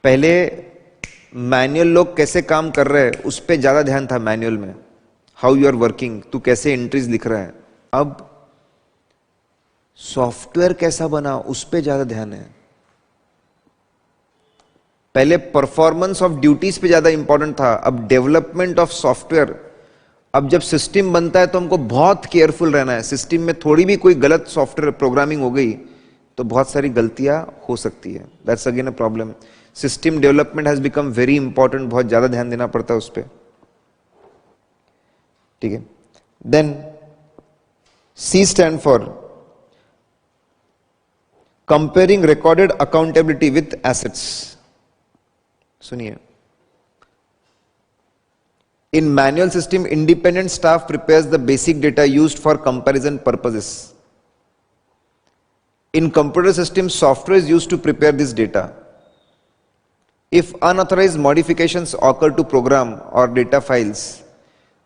पहले मैनुअल लोग कैसे काम कर रहे हैं उस पे ज्यादा ध्यान था। मैनुअल में हाउ यू आर वर्किंग, तू कैसे एंट्रीज लिख रहा है। अब सॉफ्टवेयर कैसा बना उस पे ज्यादा ध्यान है। पहले परफॉर्मेंस ऑफ ड्यूटीज पे ज्यादा इंपॉर्टेंट था, अब डेवलपमेंट ऑफ सॉफ्टवेयर। अब जब सिस्टम बनता है तो हमको बहुत केयरफुल रहना है, सिस्टम में थोड़ी भी कोई गलत सॉफ्टवेयर प्रोग्रामिंग हो गई तो बहुत सारी गलतियां हो सकती है। That's again a problem. System development has become very important, बहुत ज्यादा ध्यान देना पड़ता है उस पर, ठीक है। Then C stand for comparing recorded accountability with assets. सुनिए, in manual system independent staff prepares the basic data used for comparison purposes. In computer system software is used to prepare this data. If unauthorized modifications occur to program or data files,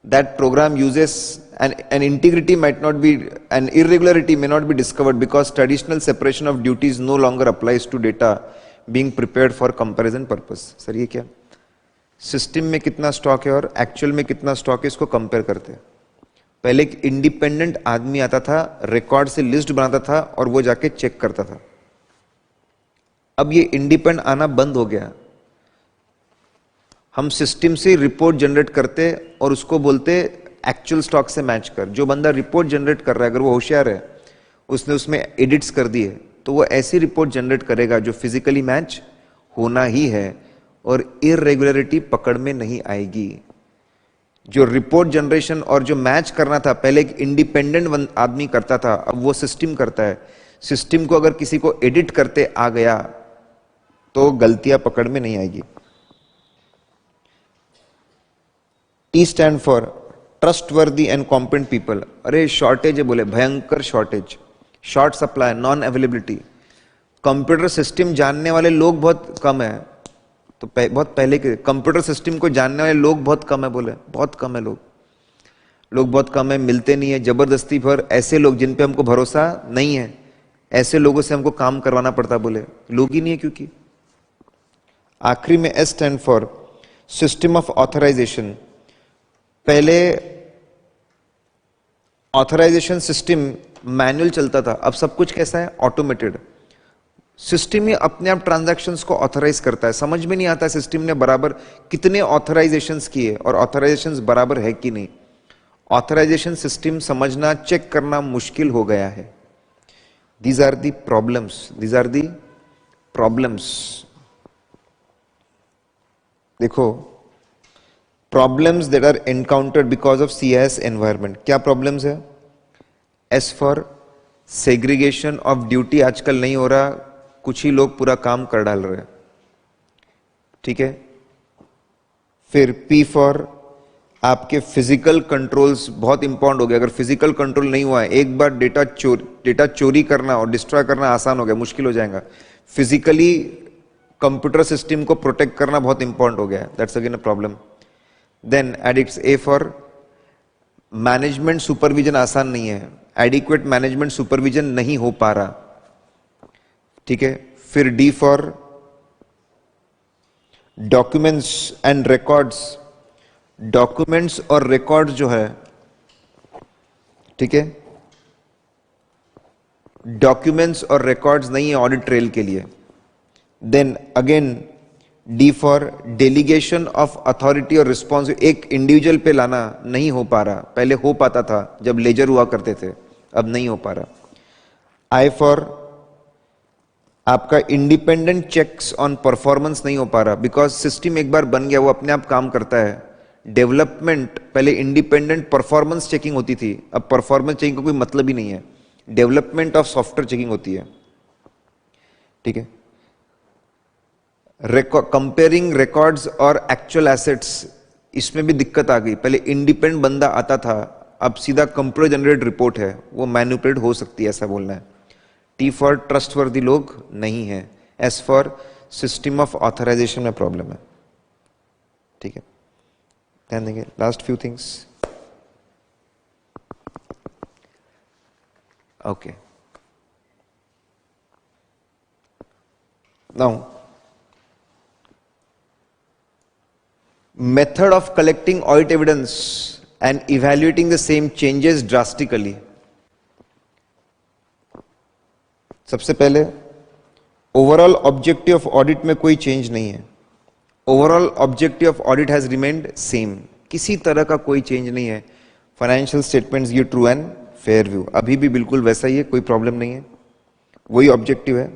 that program uses an integrity might not be, an irregularity may not be discovered because traditional separation of duties no longer applies to data being prepared for comparison purpose. Sir ये क्या, सिस्टम में कितना स्टॉक है और एक्चुअल में कितना स्टॉक है इसको कंपेयर करते हैं। पहले एक इंडिपेंडेंट आदमी आता था, रिकॉर्ड से लिस्ट बनाता था और वो जाके चेक करता था। अब ये इंडिपेंडेंट आना बंद हो गया, हम सिस्टम से रिपोर्ट जनरेट करते और उसको बोलते एक्चुअल स्टॉक से मैच कर। जो बंदा रिपोर्ट जनरेट कर रहा है अगर वो होशियार है, उसने उसमें एडिट्स कर दिए तो वो ऐसी रिपोर्ट जनरेट करेगा जो फिजिकली मैच होना ही है और इरेगुलरिटी पकड़ में नहीं आएगी। जो रिपोर्ट जनरेशन और जो मैच करना था पहले एक इंडिपेंडेंट आदमी करता था, अब वो सिस्टम करता है। सिस्टम को अगर किसी को एडिट करते आ गया तो गलतियां पकड़ में नहीं आएगी। T stand for trustworthy and competent people. अरे शॉर्टेज है, बोले भयंकर shortage, short supply, non availability. Computer system जानने वाले लोग बहुत कम है, तो बहुत पहले के कंप्यूटर सिस्टम को जानने वाले लोग बहुत कम है, बोले बहुत कम है, लोग बहुत कम है, मिलते नहीं है जबरदस्ती पर। ऐसे लोग जिन पे हमको भरोसा नहीं है, ऐसे लोगों से हमको काम करवाना पड़ता, बोले लोग ही नहीं है क्योंकि। आखिरी में S stand for system of authorisation. पहले ऑथराइजेशन सिस्टम मैनुअल चलता था, अब सब कुछ कैसा है, ऑटोमेटेड। सिस्टम ही अपने आप ट्रांजैक्शंस को ऑथराइज करता है। समझ में नहीं आता सिस्टम ने बराबर कितने ऑथराइजेशंस किए और ऑथराइजेशंस बराबर है कि नहीं। ऑथराइजेशन सिस्टम समझना, चेक करना मुश्किल हो गया है। These are the problems. देखो, problems that are encountered because of CIS environment. क्या प्रॉब्लम्स है? As for segregation of duty, आजकल नहीं हो रहा, कुछ ही लोग पूरा काम कर डाल रहे हैं, ठीक है। फिर P फॉर आपके फिजिकल कंट्रोल्स बहुत इंपॉर्टेंट हो गया। अगर फिजिकल कंट्रोल नहीं हुआ है, एक बार डेटा चोरी करना और डिस्ट्रॉय करना आसान हो गया, मुश्किल हो जाएगा। फिजिकली कंप्यूटर सिस्टम को प्रोटेक्ट करना बहुत इंपॉर्टेंट हो गया, that's again a problem. Then addicts A for management supervision आसान नहीं है, एडिक्वेट मैनेजमेंट सुपरविजन नहीं हो पा रहा, ठीक है। फिर D for documents and records. Documents और रिकॉर्ड्स जो है, ठीक है, डॉक्यूमेंट्स और रिकॉर्ड्स नहीं है ऑडिट ट्रेल के लिए। Then again D for delegation of authority और रिस्पॉन्सिबिलिटी। एक इंडिविजुअल पे लाना नहीं हो पा रहा, पहले हो पाता था जब लेजर हुआ करते थे, अब नहीं हो पा रहा। I फॉर आपका इंडिपेंडेंट चेक्स ऑन परफॉर्मेंस नहीं हो पा रहा, बिकॉज सिस्टम एक बार बन गया वो अपने आप काम करता है। डेवलपमेंट पहले इंडिपेंडेंट परफॉर्मेंस चेकिंग होती थी, अब परफॉर्मेंस चेकिंग का कोई मतलब ही नहीं है, डेवलपमेंट ऑफ सॉफ्टवेयर चेकिंग होती है, ठीक है। कंपेयरिंग रिकॉर्ड्स और एक्चुअल एसेट्स, इसमें भी दिक्कत आ गई। पहले इंडिपेंडेंट बंदा आता था, अब सीधा कंप्यूटर जनरेटेड रिपोर्ट है, वो मैनिपुलेट हो सकती है, ऐसा बोलना है। T फॉर ट्रस्टवर्दी लोग नहीं है। S for system of authorisation में प्रॉब्लम है, ठीक है, ध्यान देंगे। Last few things, okay. Now method of collecting audit evidence and evaluating the same changes drastically. सबसे पहले ओवरऑल ऑब्जेक्टिव ऑफ ऑडिट में कोई चेंज नहीं है, overall objective of audit has remained same, किसी तरह का कोई चेंज नहीं है। Financial statements give true and fair view, अभी भी बिल्कुल वैसा ही है, कोई प्रॉब्लम नहीं है, वही ऑब्जेक्टिव है।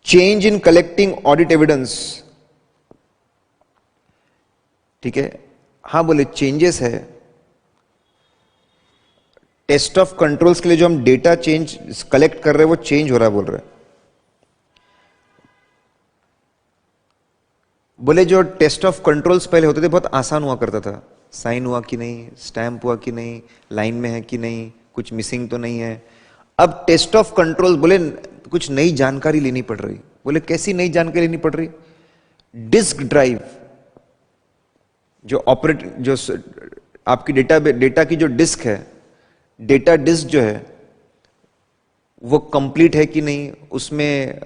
Change in collecting audit evidence, ठीक है, हाँ बोले चेंजेस है। टेस्ट ऑफ कंट्रोल्स के लिए जो हम डेटा चेंज कलेक्ट कर रहे हैं वो चेंज हो रहा है बोल रहे हैं। बोले जो टेस्ट ऑफ कंट्रोल्स पहले होते थे बहुत आसान हुआ करता था, साइन हुआ कि नहीं, स्टैंप हुआ कि नहीं, लाइन में है कि नहीं, कुछ मिसिंग तो नहीं है। अब टेस्ट ऑफ कंट्रोल्स बोले कुछ नई जानकारी लेनी पड़ रही। बोले कैसी नई जानकारी लेनी पड़ रही? डिस्क ड्राइव जो जो आपकी डेटा की जो डिस्क है, डेटा डिस्क जो है वो कंप्लीट है कि नहीं, उसमें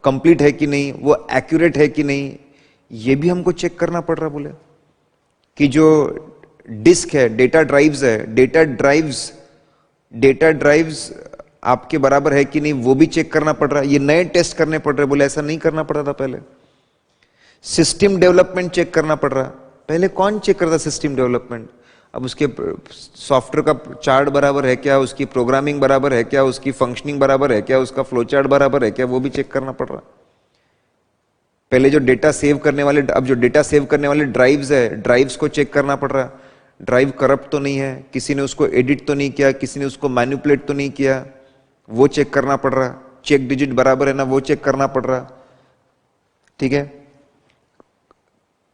कंप्लीट है कि नहीं, वो एक्यूरेट है कि नहीं, ये भी हमको चेक करना पड़ रहा। बोले कि जो डिस्क है, डेटा ड्राइव्स आपके बराबर है कि नहीं, वो भी चेक करना पड़ रहा है। ये नए टेस्ट करने पड़ रहे। बोले ऐसा नहीं करना पड़ता था पहले। सिस्टम डेवलपमेंट चेक करना पड़ रहा। पहले कौन चेक करता सिस्टम डेवलपमेंट? अब उसके सॉफ्टवेयर का चार्ट बराबर है क्या, उसकी प्रोग्रामिंग बराबर है क्या, उसकी फंक्शनिंग बराबर है क्या, उसका फ्लो चार्ट बराबर है क्या, वो भी चेक करना पड़ रहा। पहले जो डेटा सेव करने वाले, अब जो डेटा सेव करने वाले ड्राइव्स है, ड्राइव्स को चेक करना पड़ रहा। ड्राइव करप्ट तो नहीं है, किसी ने उसको एडिट तो नहीं किया, किसी ने उसको मैनिपुलेट तो नहीं किया, वो चेक करना पड़ रहा। चेक डिजिट बराबर है ना, वो चेक करना पड़ रहा। ठीक है।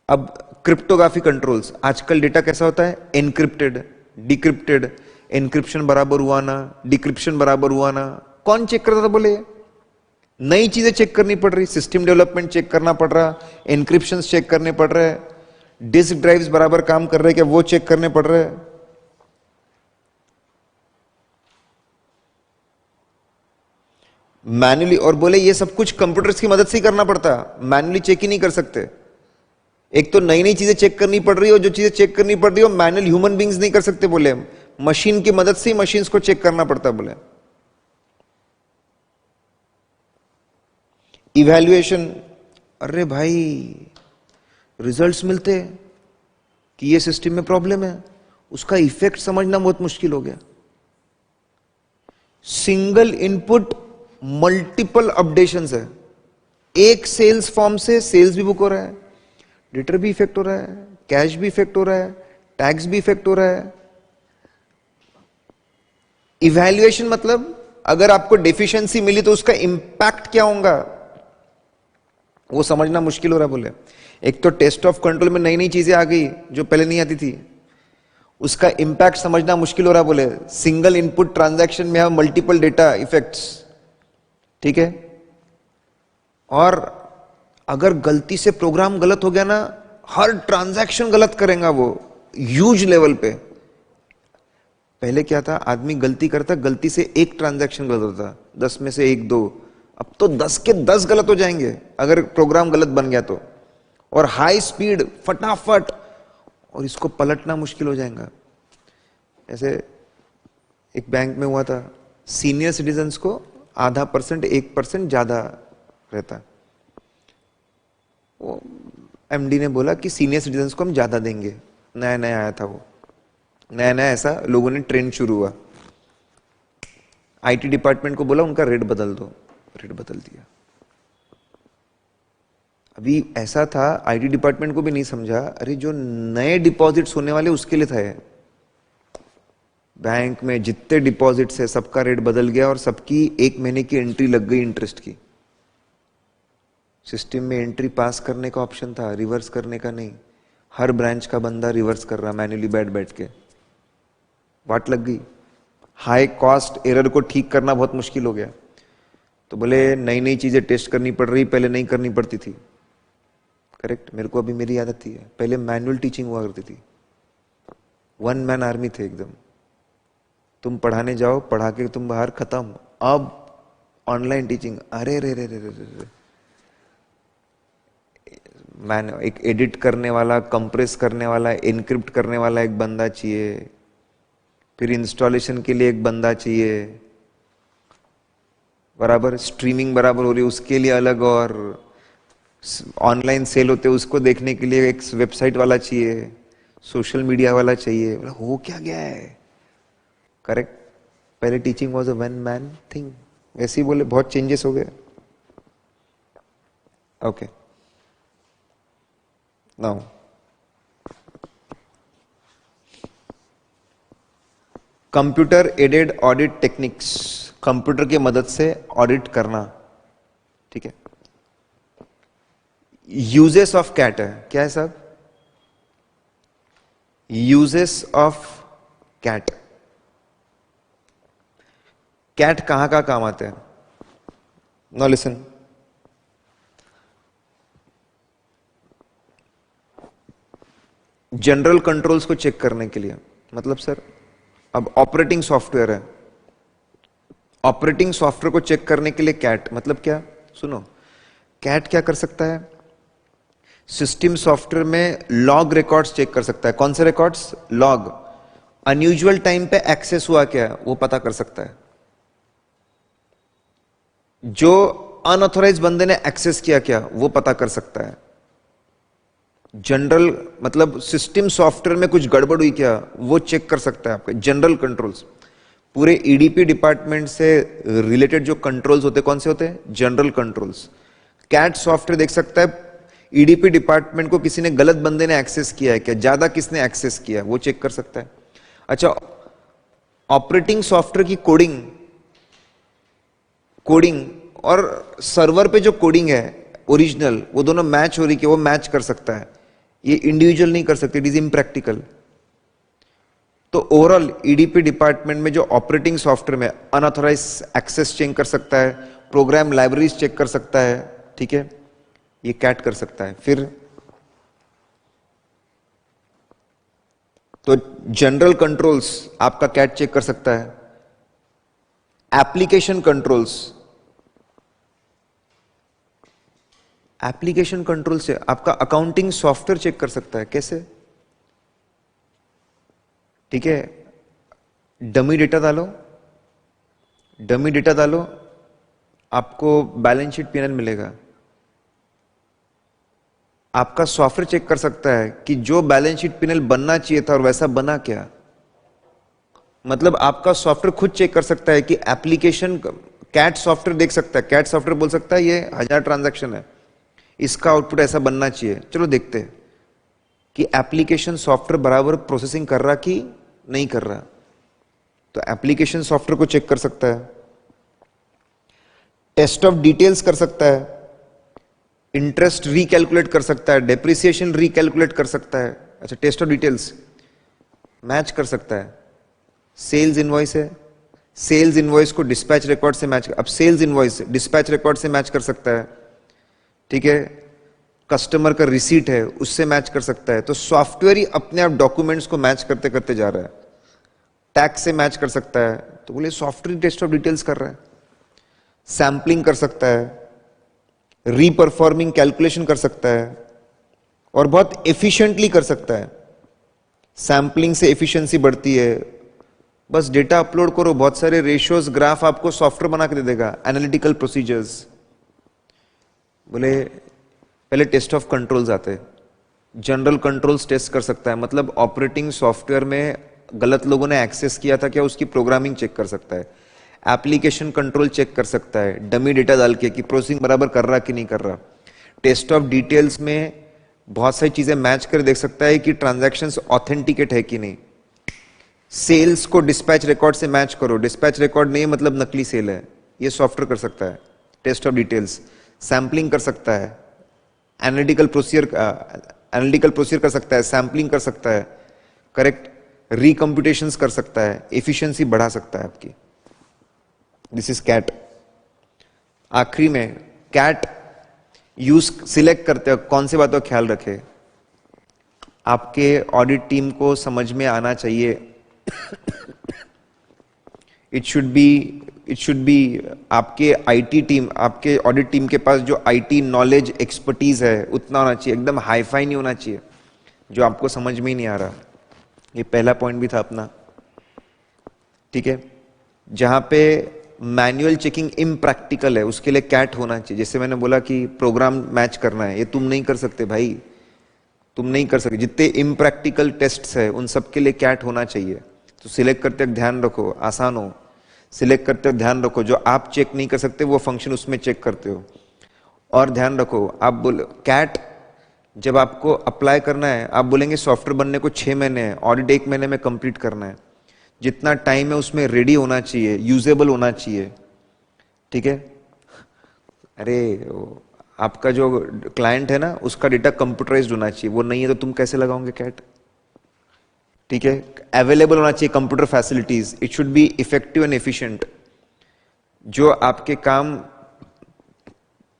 अब क्रिप्टोग्राफी कंट्रोल्स, आजकल डेटा कैसा होता है? Encrypted, decrypted. एनक्रिप्शन बराबर हुआ ना, डिक्रिप्शन बराबर हुआ ना, कौन चेक करता था? बोले नई चीजें चेक करनी पड़ रही। सिस्टम डेवलपमेंट चेक करना पड़ रहा, एनक्रिप्शन चेक करने पड़ रहे, डिस्क ड्राइव्स बराबर काम कर रहे क्या, वो चेक करने पड़ रहे। मैन्युअली, और बोले ये सब कुछ कंप्यूटर्स की मदद से ही करना पड़ता, मैन्युअली चेक ही नहीं कर सकते। एक तो नई नई चीजें चेक करनी पड़ रही है, और जो चीजें चेक करनी पड़ रही है मैनुअल ह्यूमन बींग्स नहीं कर सकते। बोले मशीन की मदद से ही मशीन्स को चेक करना पड़ता। बोले इवैल्यूएशन, अरे भाई रिजल्ट्स मिलते कि ये सिस्टम में प्रॉब्लम है, उसका इफेक्ट समझना बहुत मुश्किल हो गया। सिंगल इनपुट मल्टीपल अपडेशंस है। एक सेल्स फॉर्म से सेल्स भी बुक हो रहा है, डेटर भी इफेक्ट हो रहा है, कैश भी इफेक्ट हो रहा है, टैक्स भी इफेक्ट हो रहा है। इवैल्यूएशन मतलब अगर आपको डेफिशिएंसी मिली तो उसका इंपैक्ट क्या होगा वो समझना मुश्किल हो रहा। बोले एक तो टेस्ट ऑफ कंट्रोल में नई नई चीजें आ गई जो पहले नहीं आती थी, उसका इंपैक्ट समझना मुश्किल हो रहा। बोले सिंगल इनपुट ट्रांजैक्शन में मल्टीपल डेटा इफेक्ट्स, ठीक है। और अगर गलती से प्रोग्राम गलत हो गया ना, हर ट्रांजैक्शन गलत करेगा वो, ह्यूज लेवल पे। पहले क्या था, आदमी गलती करता, गलती से एक ट्रांजैक्शन गलत होता, 10 में से 1 2, अब तो 10 के 10 गलत हो जाएंगे अगर प्रोग्राम गलत बन गया तो। और हाई स्पीड फटाफट, और इसको पलटना मुश्किल हो जाएगा। ऐसे एक बैंक में हुआ था, सीनियर सिटीजन्स को आधा % 1% ज्यादा रहता। वो एमडी ने बोला कि सीनियर सिटीजन्स को हम ज्यादा देंगे, नया नया आया था वो, नया नया ऐसा लोगों ने ट्रेंड शुरू हुआ। आईटी डिपार्टमेंट को बोला उनका रेट बदल दो, रेट बदल दिया। अभी ऐसा था, आईटी डिपार्टमेंट को भी नहीं समझा, अरे जो नए डिपॉजिट्स होने वाले उसके लिए था ये। बैंक में जितने डिपॉजिट्स है सबका रेट बदल गया, और सबकी 1 महीने की एंट्री लग गई इंटरेस्ट की। सिस्टम में एंट्री पास करने का ऑप्शन था, रिवर्स करने का नहीं। हर ब्रांच का बंदा रिवर्स कर रहा मैन्युअली बैठ बैठ के, वाट लग गई। हाई कॉस्ट एरर को ठीक करना बहुत मुश्किल हो गया। तो बोले नई नई चीजें टेस्ट करनी पड़ रही, पहले नहीं करनी पड़ती थी। करेक्ट, मेरे को अभी मेरी आदत थी, पहले मैनुअल टीचिंग हुआ करती थी, 1 मैन आर्मी थे एकदम। तुम पढ़ाने जाओ, पढ़ा के तुम बाहर, खत्म। अब ऑनलाइन टीचिंग, अरे रे रे रे रे रे, मैन एक एडिट करने वाला, कंप्रेस करने वाला, एनक्रिप्ट करने वाला एक बंदा चाहिए, फिर इंस्टॉलेशन के लिए एक बंदा चाहिए, बराबर स्ट्रीमिंग बराबर हो रही उसके लिए अलग, और ऑनलाइन सेल होते हैं उसको देखने के लिए एक वेबसाइट वाला चाहिए, सोशल मीडिया वाला चाहिए, मतलब हो क्या गया है। करेक्ट, पहले teaching was a one man thing, वैसे ही बोले बहुत चेंजेस हो गए। Okay, now computer aided audit techniques, computer की मदद से ऑडिट करना, ठीक है। यूजेस ऑफ कैट है, क्या है साहब? यूजेस ऑफ कैट, कैट कहां का काम आते हैं? नो लिसन, जनरल कंट्रोल्स को चेक करने के लिए। मतलब सर अब ऑपरेटिंग सॉफ्टवेयर है, ऑपरेटिंग सॉफ्टवेयर को चेक करने के लिए कैट, मतलब क्या? सुनो, कैट क्या कर सकता है? सिस्टम सॉफ्टवेयर में लॉग रिकॉर्ड्स चेक कर सकता है। कौन से रिकॉर्ड्स? लॉग। अनयूजुअल टाइम पे एक्सेस हुआ क्या वो पता कर सकता है। जो अनऑथोराइज बंदे ने एक्सेस किया क्या वो पता कर सकता है। जनरल मतलब सिस्टम सॉफ्टवेयर में कुछ गड़बड़ हुई क्या वो चेक कर सकता है आपके। जनरल कंट्रोल्स, पूरे ईडीपी डिपार्टमेंट से रिलेटेड जो कंट्रोल्स होते हैं कौन से होते हैं? General controls. कैट सॉफ्टवेयर देख सकता है ईडीपी डिपार्टमेंट को किसी ने, गलत बंदे ने एक्सेस किया है क्या, ज्यादा किसने एक्सेस किया है वो चेक कर सकता है। अच्छा, ऑपरेटिंग सॉफ्टवेयर की कोडिंग और सर्वर पे जो कोडिंग है ओरिजिनल, वो दोनों मैच हो रही है, वो मैच कर सकता है। ये इंडिविजुअल नहीं कर सकते, इट इज इम्प्रैक्टिकल। तो ओवरऑल ईडीपी डिपार्टमेंट में जो ऑपरेटिंग सॉफ्टवेयर में अनऑथराइज एक्सेस चेक कर सकता है, प्रोग्राम लाइब्रेरीज चेक कर सकता है, ठीक है, ये कैट कर सकता है। फिर तो जनरल कंट्रोल्स आपका कैट चेक कर सकता है। एप्लीकेशन कंट्रोल्स, एप्लीकेशन कंट्रोल से आपका अकाउंटिंग सॉफ्टवेयर चेक कर सकता है। कैसे? ठीक है, डमी डेटा डालो, डमी डेटा डालो, आपको बैलेंस शीट पीएनएल मिलेगा। आपका सॉफ्टवेयर चेक कर सकता है कि जो बैलेंस शीट पीएनएल बनना चाहिए था और वैसा बना क्या। मतलब आपका सॉफ्टवेयर खुद चेक कर सकता है कि एप्लीकेशन, कैट सॉफ्टवेयर देख सकता है, कैट सॉफ्टवेयर बोल सकता है ये 1000 ट्रांजैक्शन है, इसका आउटपुट ऐसा बनना चाहिए। चलो देखते हैं कि एप्लीकेशन सॉफ्टवेयर बराबर प्रोसेसिंग कर रहा कि नहीं कर रहा। तो एप्लीकेशन सॉफ्टवेयर को चेक कर सकता है, टेस्ट ऑफ डिटेल्स कर सकता है, इंटरेस्ट रिकैलकुलेट कर सकता है, डेप्रिसिएशन रिकैलकुलेट कर सकता है। अच्छा, टेस्ट ऑफ डिटेल्स मैच कर सकता है। सेल्स इनवॉइस है, सेल्स इनवॉइस को डिस्पैच रिकॉर्ड से मैच, अब सेल्स इनवॉइस डिस्पैच रिकॉर्ड से मैच कर सकता है, ठीक है। कस्टमर का रिसीट है उससे मैच कर सकता है। तो सॉफ्टवेयर ही अपने आप डॉक्यूमेंट्स को मैच करते करते जा रहा है। टैक्स से मैच कर सकता है, तो बोले सॉफ्टवेयर टेस्ट ऑफ डिटेल्स कर रहा है। सैंपलिंग कर सकता है, रीपरफॉर्मिंग कैलकुलेशन कर सकता है, और बहुत एफिशिएंटली कर सकता है। सैंपलिंग से एफिशिएंसी बढ़ती है। बस डेटा अपलोड करो, बहुत सारे रेशियोज ग्राफ आपको सॉफ्टवेयर बना के दे देगा, एनालिटिकल प्रोसीजर्स। बोले पहले टेस्ट ऑफ कंट्रोल्स आते हैं, जनरल कंट्रोल्स टेस्ट कर सकता है, मतलब ऑपरेटिंग सॉफ्टवेयर में गलत लोगों ने एक्सेस किया था क्या उसकी प्रोग्रामिंग चेक कर सकता है। एप्लीकेशन कंट्रोल चेक कर सकता है डमी डेटा डाल के कि प्रोसेसिंग बराबर कर रहा कि नहीं कर रहा। टेस्ट ऑफ डिटेल्स में बहुत सारी चीजें मैच कर देख सकता है कि ट्रांजैक्शंस ऑथेंटिकेट है कि नहीं। सेल्स को डिस्पैच रिकॉर्ड से मैच करो, डिस्पैच रिकॉर्ड नहीं मतलब नकली सेल है, ये सॉफ्टवेयर कर सकता है। टेस्ट ऑफ डिटेल्स, सैंपलिंग कर सकता है, एनालिटिकल प्रोसीजर कर सकता है, सैंपलिंग कर सकता है, करेक्ट, रिकम्प्यूटेशंस कर सकता है, एफिशिएंसी बढ़ा सकता है आपकी। This is cat. आखिरी में कैट यूज सिलेक्ट करते हो कौन सी बातों का ख्याल रखे, आपके ऑडिट टीम को समझ में आना चाहिए। इट शुड बी आपके आईटी टीम, आपके ऑडिट टीम के पास जो आईटी नॉलेज एक्सपर्टीज है उतना होना चाहिए, एकदम हाईफाई नहीं होना चाहिए जो आपको समझ में ही नहीं आ रहा। ये पहला पॉइंट भी था अपना, ठीक है। जहां पे मैनुअल चेकिंग इम्प्रैक्टिकल है, उसके लिए कैट होना चाहिए। जैसे मैंने बोला कि प्रोग्राम मैच करना है, ये तुम नहीं कर सकते भाई, तुम नहीं कर सकते। जितने इम्प्रैक्टिकल टेस्ट्स है उन सब के लिए कैट होना चाहिए। तो सिलेक्ट करते वक्त ध्यान रखो, आसान हो। सिलेक्ट करते वक्त ध्यान रखो, जो आप चेक नहीं कर सकते वो फंक्शन उसमें चेक करते हो। और ध्यान रखो, आप बोल कैट जब आपको अप्लाई करना है, आप बोलेंगे सॉफ्टवेयर बनने को 6 महीने है, ऑडिट 1 महीने में कंप्लीट करना है। जितना टाइम है उसमें रेडी होना चाहिए, यूजेबल होना चाहिए, ठीक है। अरे आपका जो क्लाइंट है ना, उसका डेटा कंप्यूटराइज्ड होना चाहिए, वो नहीं है तो तुम कैसे लगाओगे कैट, ठीक है। अवेलेबल होना चाहिए computer facilities, it should be effective and efficient. जो आपके काम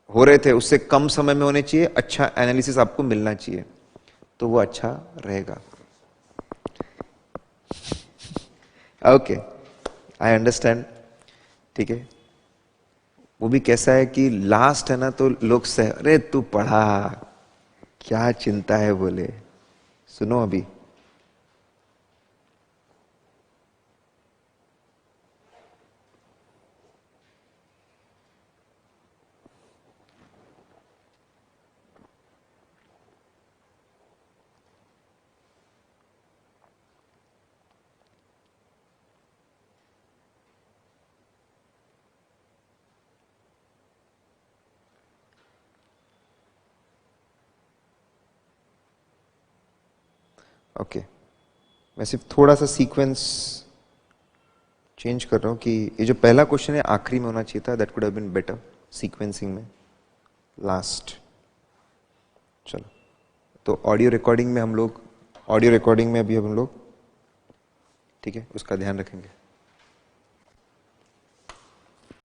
हो रहे थे उससे कम समय में होने चाहिए, अच्छा एनालिसिस आपको मिलना चाहिए, तो वो अच्छा रहेगा। ओके, आई अंडरस्टैंड, ठीक है। वो भी कैसा है कि लास्ट है ना, तो लोग अरे तू पढ़ा, क्या चिंता है बोले, सुनो अभी। ओके, मैं सिर्फ थोड़ा सा सीक्वेंस चेंज कर रहा हूं कि ये जो पहला क्वेश्चन है आखिरी में होना चाहिए था, that could have been better sequencing में, लास्ट। चलो, तो ऑडियो रिकॉर्डिंग में अभी हम लोग, ठीक है, उसका ध्यान रखेंगे।